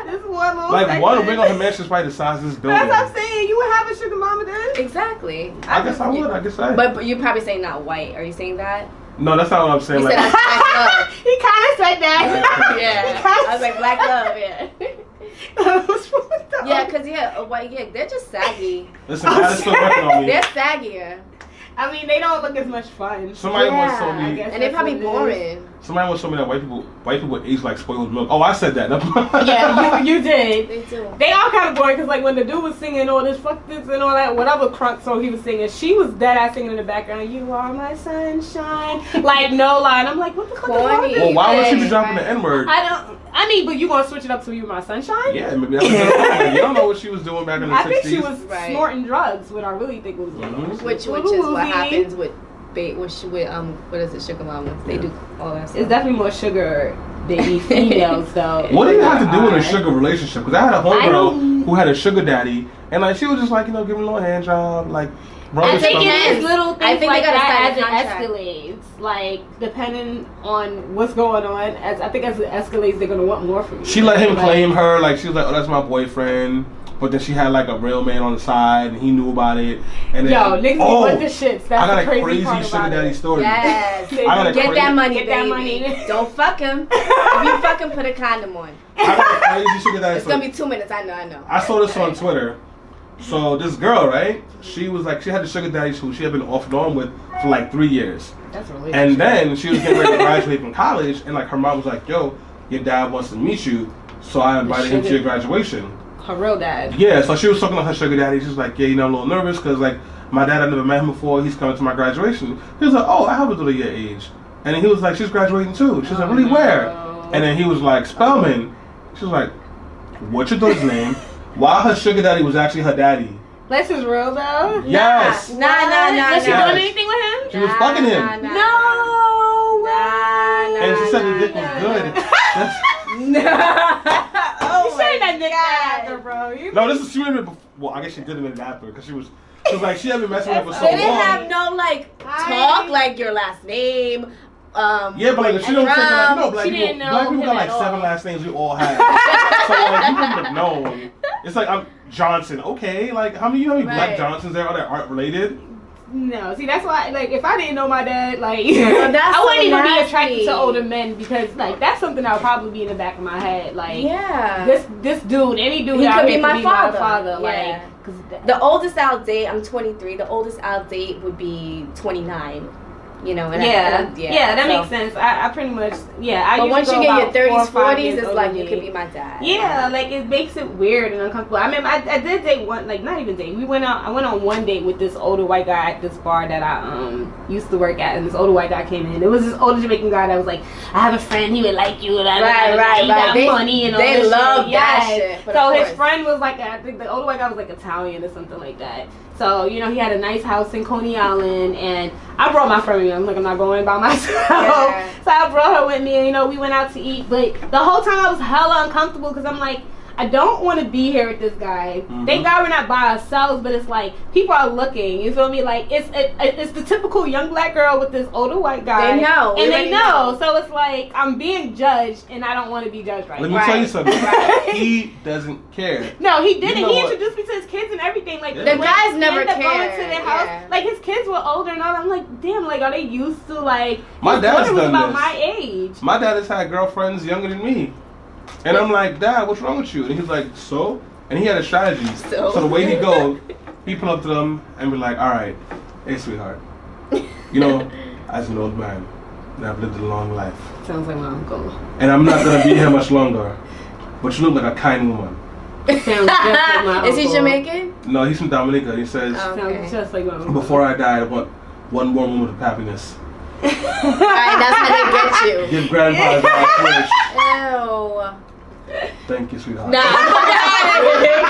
This one little like one wing of her mansion is probably the size of this building. That's what I'm saying. You would have a sugar mama then? Exactly. I guess I would. I guess I. But you're probably saying not white. Are you saying that? No, that's not what I'm saying. You like, said black love. He kind of said that. Yeah. I was like black love. Yeah. Yeah, because they're just saggy. Listen, that is still working on me. They're saggier. I mean, they don't look as much fun. Somebody once told me, and they're probably boring. Somebody once told me that white people age like spoiled milk. Oh, I said that. Yeah, you did. They do. They all kind of boring because like when the dude was singing all this fuck this and all that whatever crunk song he was singing, she was dead ass singing in the background. You are my sunshine. Like no line. I'm like, what the fuck is wrong with you? Well, why would she be dropping the N word? I mean, but you gonna switch it up to You My Sunshine? Yeah, maybe that's what you don't know what she was doing back in the 60s. I think she was snorting drugs. What I really think was going on. Which is what happens with what is it, sugar mamas? They do all that stuff. It's definitely more sugar baby females though. What do you have to do in a sugar relationship? Because I had a homegirl who had a sugar daddy, and like she was just like give me a little hand job, like. I think it is little things like that as it escalates. Like depending on what's going on, as it escalates, they're gonna want more from you. She let him claim her, like she was like, oh, that's my boyfriend. but then she had like a real man on the side, and he knew about it. And then, niggas want the shits. That's I got the a crazy sugar daddy story. Yes. Get that money, baby. Don't fuck him. If you fuck him, put a condom on. I got a crazy sugar daddy story. It's gonna be 2 minutes. I know. I saw this on Twitter. So this girl, right? She was like, she had a sugar daddy who she had been off and on with for like 3 years. That's really. And then she was getting ready to graduate from college, and like her mom was like, "Yo, your dad wants to meet you," so I invited him to your graduation. Her real dad. Yeah, so she was talking to her sugar daddy. She was like, "Yeah, you know, I'm a little nervous because like my dad, I never met him before. He's coming to my graduation." He was like, "Oh, I have a daughter your age," and then he was like, "She's graduating too." She was like, "Really? Where?" And then he was like, "Spelman." She was like, "What's your daughter's name?" While her sugar daddy was actually her daddy. This is real though? Yes. Nah. Was she doing anything with him? She was fucking him. No. And she said the dick was good. Oh you saying that dick after, bro? No, this is she didn't. Well, I guess she did it after because she was like she had been messing with him for so long. They didn't have no like talk like your last name. Yeah, but like she don't think like no black people. Black people got like 7 last names we all have. So like you wouldn't have known. It's like I'm Johnson. Okay, like how many Black Johnsons there are that aren't related? No, see that's why like if I didn't know my dad, like I wouldn't even be attracted to older men because like that's something that would probably be in the back of my head. Like this dude, any dude out here could be my father. Yeah. Like the oldest I'll date, I'm 23. The oldest I'll date would be 29. You know, and that makes sense. I pretty much, but once you get your 30s, 40s, it's like you could be my dad. Yeah, like it makes it weird and uncomfortable. I mean, I did date one, like not even date. I went on one date with this older white guy at this bar that I used to work at, and this older white guy came in. It was this older Jamaican guy that was like, I have a friend, he would like you, right. He got money and all this shit. They love that shit. So his friend was like, I think the older white guy was like Italian or something like that. So, you know, he had a nice house in Coney Island, and I brought my friend with me. I'm like, I'm not going by myself. Yeah. So I brought her with me, and, you know, we went out to eat. But the whole time I was hella uncomfortable because I'm like, I don't want to be here with this guy. Mm-hmm. Thank God we're not by ourselves, but it's like, people are looking. You feel me? Like, it's the typical young black girl with this older white guy. They know. And they know. So it's like, I'm being judged, and I don't want to be judged right now. Let me tell you something. He doesn't care. No, he didn't. You know he introduced me to his kids and everything. Like, the guys never cared. Going to their house. Like, his kids were older and all that. I'm like, damn, like, are they used to, like, my dad's done about this. My age. My dad has had girlfriends younger than me. And I'm like, Dad, what's wrong with you? And he's like, so? And he had a strategy. So the way he go, he pull up to them and be like, all right, hey, sweetheart. You know, as an old man, and I've lived a long life. Sounds like my uncle. And I'm not going to be here much longer. But you look like a kind woman. Sounds just like my uncle. Is he Jamaican? No, he's from Dominica. He says, sounds just like my uncle. Before I die, I want one more moment of happiness. Alright, that's how they get you. Give grandpa his last wish. Ew. Thank you, sweetheart. Nah. I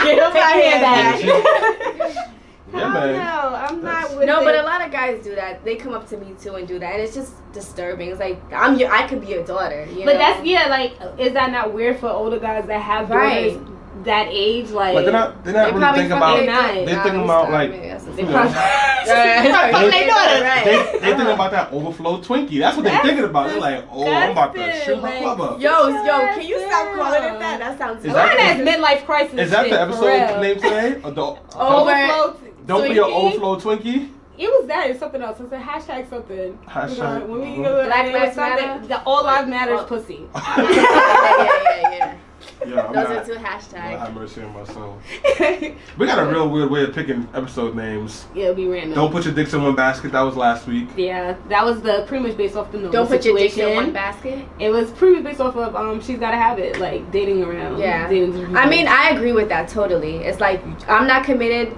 hear that. Yeah, man. No, I'm not with No, but a lot of guys do that. They come up to me too and do that, and it's just disturbing. It's like I could be your daughter. You know? That's like, is that not weird for older guys that have daughters that age? Like they're not really thinking about. They're thinking about like. They thinking about that overflow Twinkie. That's what they're thinking about. They're like, oh, I'm about to shoot my club up. Yo, can you stop calling it that? That sounds. That's midlife crisis. Is that the episode name today? Or the overflow? Don't be an overflow Twinkie. It was that. It's something else. It's a hashtag something. Hashtag. When we go Black Lives Matter. The All Lives Matters pussy. Yeah, those are two hashtags. Have mercy on my soul. We got a real weird way of picking episode names. Yeah, it'll be random. Don't put your dicks in one basket. That was last week. Yeah, that was pretty much based off the Don't put your dicks in one basket. It was pretty much based off of She's Gotta Have It, like dating around. Yeah. I mean, I agree with that totally. It's like I'm not committed.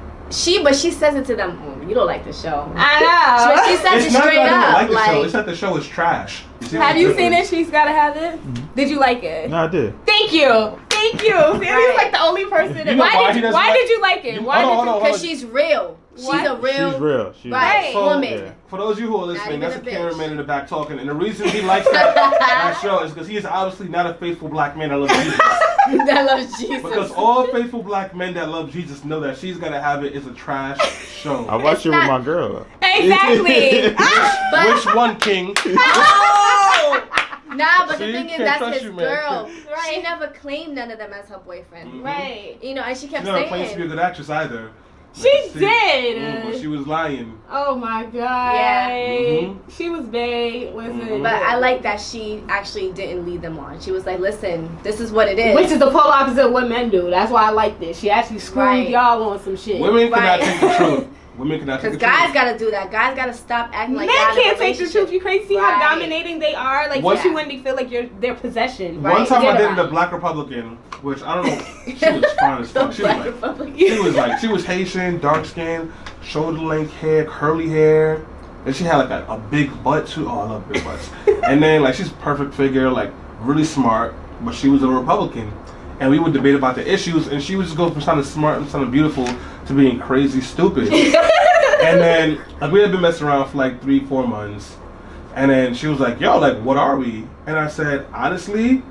But she says it to them. You don't like the show. I know. She says it straight up. Like the show. It's that the show is trash. Have you seen it? She's Gotta Have It. Mm-hmm. Did you like it? No, I did. Thank you. See, he's like the only person. Why did you like it? Because she's real. She's a real. She's real. Woman. Yeah. For those of you who are listening, that's a cameraman in the back talking, and the reason he likes that show is because he is obviously not a faithful black man that loves Jesus. That loves Jesus. Because all faithful black men that love Jesus know that She's Gotta Have It is a trash show. I watched it with my girl. Exactly. Which one, King? Oh! Nah, but the thing is, that's his girl. Right. She never claimed none of them as her boyfriend. Mm-hmm. Right. You know, and she kept saying. She never claimed to be a good actress either. She did. But she was lying. Oh my god. Yeah. Mm-hmm. She was bae. Listen. But I like that she actually didn't lead them on. She was like, listen, this is what it is. Which is the polar opposite of what men do. That's why I like this. She actually screwed y'all on some shit. Women cannot take the truth. Women cannot take the truth. Because guys gotta do that. Guys gotta stop acting like men can't take the truth. You crazy? See how dominating they are? Like, especially when they feel like you're their possession. One time I dated a black Republican, which I don't know. She was fine as fuck. She was Haitian, dark skin, shoulder length hair, curly hair, and she had like a big butt too. Oh, I love big butts. And then like she's perfect figure, like really smart, but she was a Republican. And we would debate about the issues, and she would just go from sounding smart and sounding beautiful to being crazy stupid. And then like we had been messing around for like 3-4 months, and then she was like, "Yo, like what are we?" And I said, "Honestly,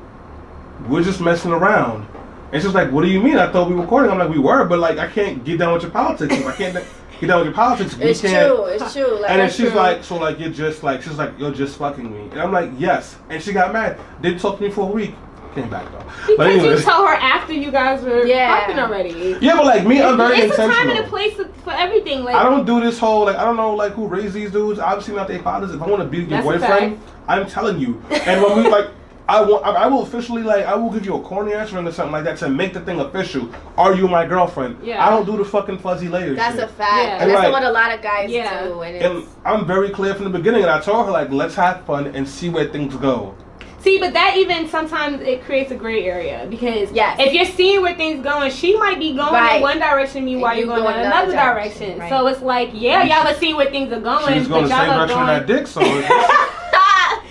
we're just messing around." And she was like, "What do you mean? I thought we were recording." I'm like, "We were, but like I can't get down with your politics. If I can't get down with your politics, we it's can't." True. It's true. Like, and then she's like, "So like you're just like," she's like, "You're just fucking me." And I'm like, "Yes." And she got mad. Didn't talk to me for a week. Came back though. Because you told her after you guys were fucking already. Yeah, but like me, I'm very intentional. It's a time and a place for everything. Like I don't do this whole like I don't know like who raised these dudes. Obviously not their fathers. If I want to be your boyfriend, I'm telling you. And when we like, I will officially like I will give you a corny answer or something like that to make the thing official. Are you my girlfriend? Yeah. I don't do the fucking fuzzy layers. That's shit. a fact. Yeah. And that's what a lot of guys do. And I'm very clear from the beginning. And I told her like, let's have fun and see where things go. See, but that even sometimes it creates a gray area because if you're seeing where things going, she might be going in one direction, while you're going in another direction. Right. So it's like, y'all are seeing where things are going. She's going the same direction that dick, so.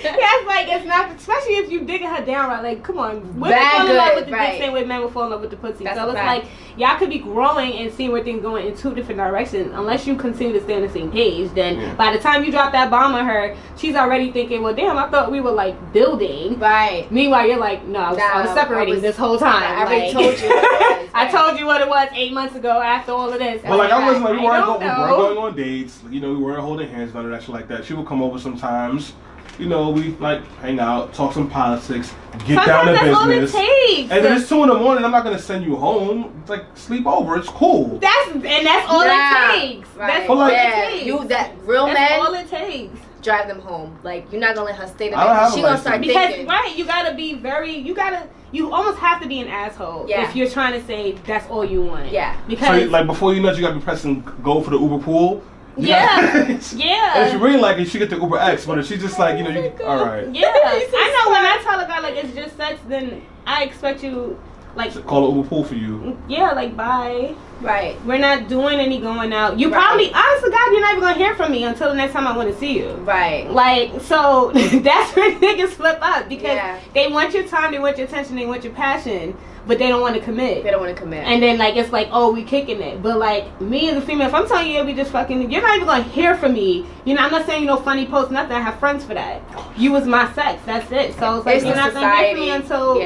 Yeah, it's like it's not, especially if you digging her down right. Like, come on, women fall in love with the dick, same way men will fall in love with the pussy. That's so it's like y'all could be growing and seeing where things going in two different directions. Unless you continue to stay on the same page, then by the time you drop that bomb on her, she's already thinking, well, damn, I thought we were like building. Right. Meanwhile, you're like, no, I was separating this whole time. I already told you. What it was, I told you what it was 8 months ago after all of this. But like I wasn't like we weren't going on dates. You know, we weren't holding hands, none of that shit like that. She would come over sometimes. You know, we like hang out, talk some politics, get down to business. All it takes. And then it's 2 in, I'm not gonna send you home. It's like sleep over. It's cool. That's all it takes. Right. That's all it takes. That's all it takes. Drive them home. Like you're not gonna let her stay there. She gonna start thinking. Because you gotta be you almost have to be an asshole if you're trying to say that's all you want. Yeah. Because so, like before you know it, you gotta be pressing go for the Uber pool. Yeah. And if you really like it, she get the Uber X. But if she's just like, you know, all right. Yeah. I know when I tell a guy like it's just sex, then I expect you like to call an Uber pool for you. Yeah, like bye. Right. We're not doing any going out. You probably, honest to God, you're not even gonna hear from me until the next time I want to see you. Right. Like so, that's where niggas flip up because they want your time, they want your attention, they want your passion. But they don't want to commit. They don't want to commit. And then, like, it's like, oh, we kicking it. But, like, me as a female, if I'm telling you, we just fucking, you're not even going to hear from me. You know, I'm not saying, funny posts, nothing. I have friends for that. You was my sex. That's it. So, it's like, you're not going to hear from me until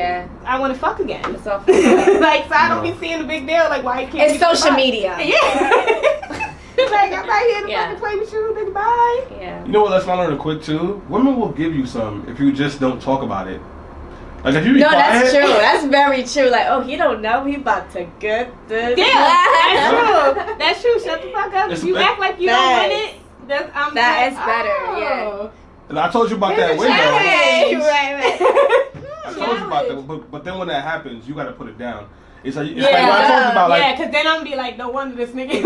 I want to fuck again. It's like, so I don't be seeing the big deal. Like, why you can't It's social media. Yeah. Like, I'm not here to fucking play with you. Nigga, bye. Yeah. You know what? Let's not learn quick, too. Women will give you some if you just don't talk about it. Like if you be quiet, that's true. That's very true. Like, oh, he don't know. He about to get this. Yeah, that's true. That's true. Shut the fuck up. If you act like you don't want it, that is better. Yeah. And I told you about that window. Right. I told you about that, but then when that happens, you got to put it down. It's like what I told you about. Like, because then I'm gonna be like, no wonder this nigga.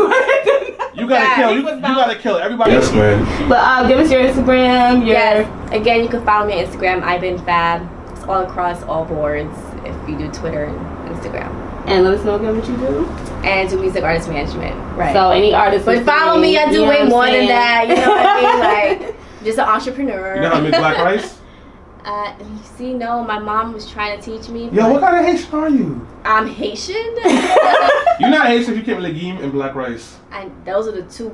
You gotta kill. You gotta kill everybody. Yes, man. But give us your Instagram. Again, you can follow me on Instagram. I've been fab. All across all boards if you do Twitter and Instagram. And let us know again what you do. And do music artist management. Right. So any artist. But follow me, I do way more than that. You know what I mean? Like just an entrepreneur. You know how to make black rice? You see, no, my mom was trying to teach me. Yo, what kind of Haitian are you? I'm Haitian. You're not Haitian if you can't legume and black rice. And those are the two,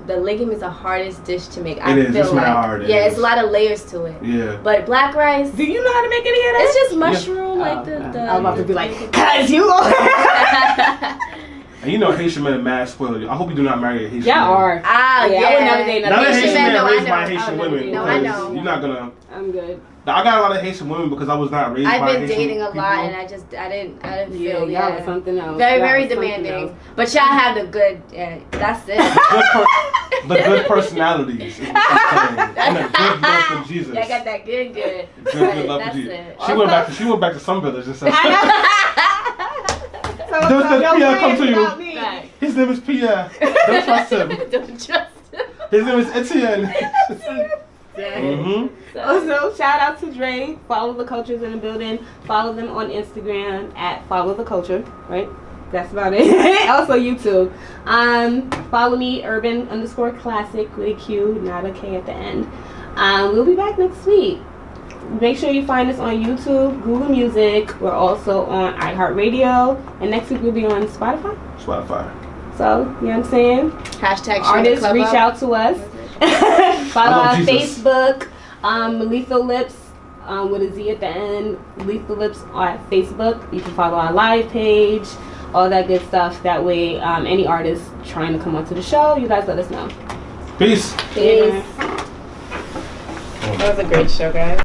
the legume is the hardest dish to make. It is, it's not hard. It's a lot of layers to it. Yeah. But black rice. Do you know how to make any of that? It's just mushroom, like the I'm about to be like, cause you And you know Haitian men are mad spoiled. I hope you do not marry a Haitian man. Are. I would never date another Haitian man no, raised by Haitian women. No, I know. You're not gonna. I'm good. Now, I got a lot of Haitian women because I was not raised by Haitian I've been dating a people. lot, and I didn't feel y'all was something else. Very demanding. But y'all have the good. That's it. The good personalities. Is what I'm saying. And a good love for Jesus. I got that good. Good love for Jesus. She went back to some village and said. Does Pierre come to you? Right. His name is Pierre. Don't trust him. Don't trust him. His name is Etienne. Also, shout out to Dre. Follow the Cultures in the building. Follow them on Instagram at FollowTheCulture. Right? That's about it. Also YouTube. Follow me, Urban_Classic with a Q, not a K at the end. We'll be back next week. Make sure you find us on YouTube, Google Music. We're also on iHeartRadio. And next week we'll be on Spotify. So, you know what I'm saying? Hashtag artists reach out to us. Follow our Facebook, LEATHALLIPZ with a Z at the end. LEATHALLIPZ on Facebook. You can follow our live page, all that good stuff. That way, any artists trying to come onto the show, you guys let us know. Peace. Peace. That was a great show, guys.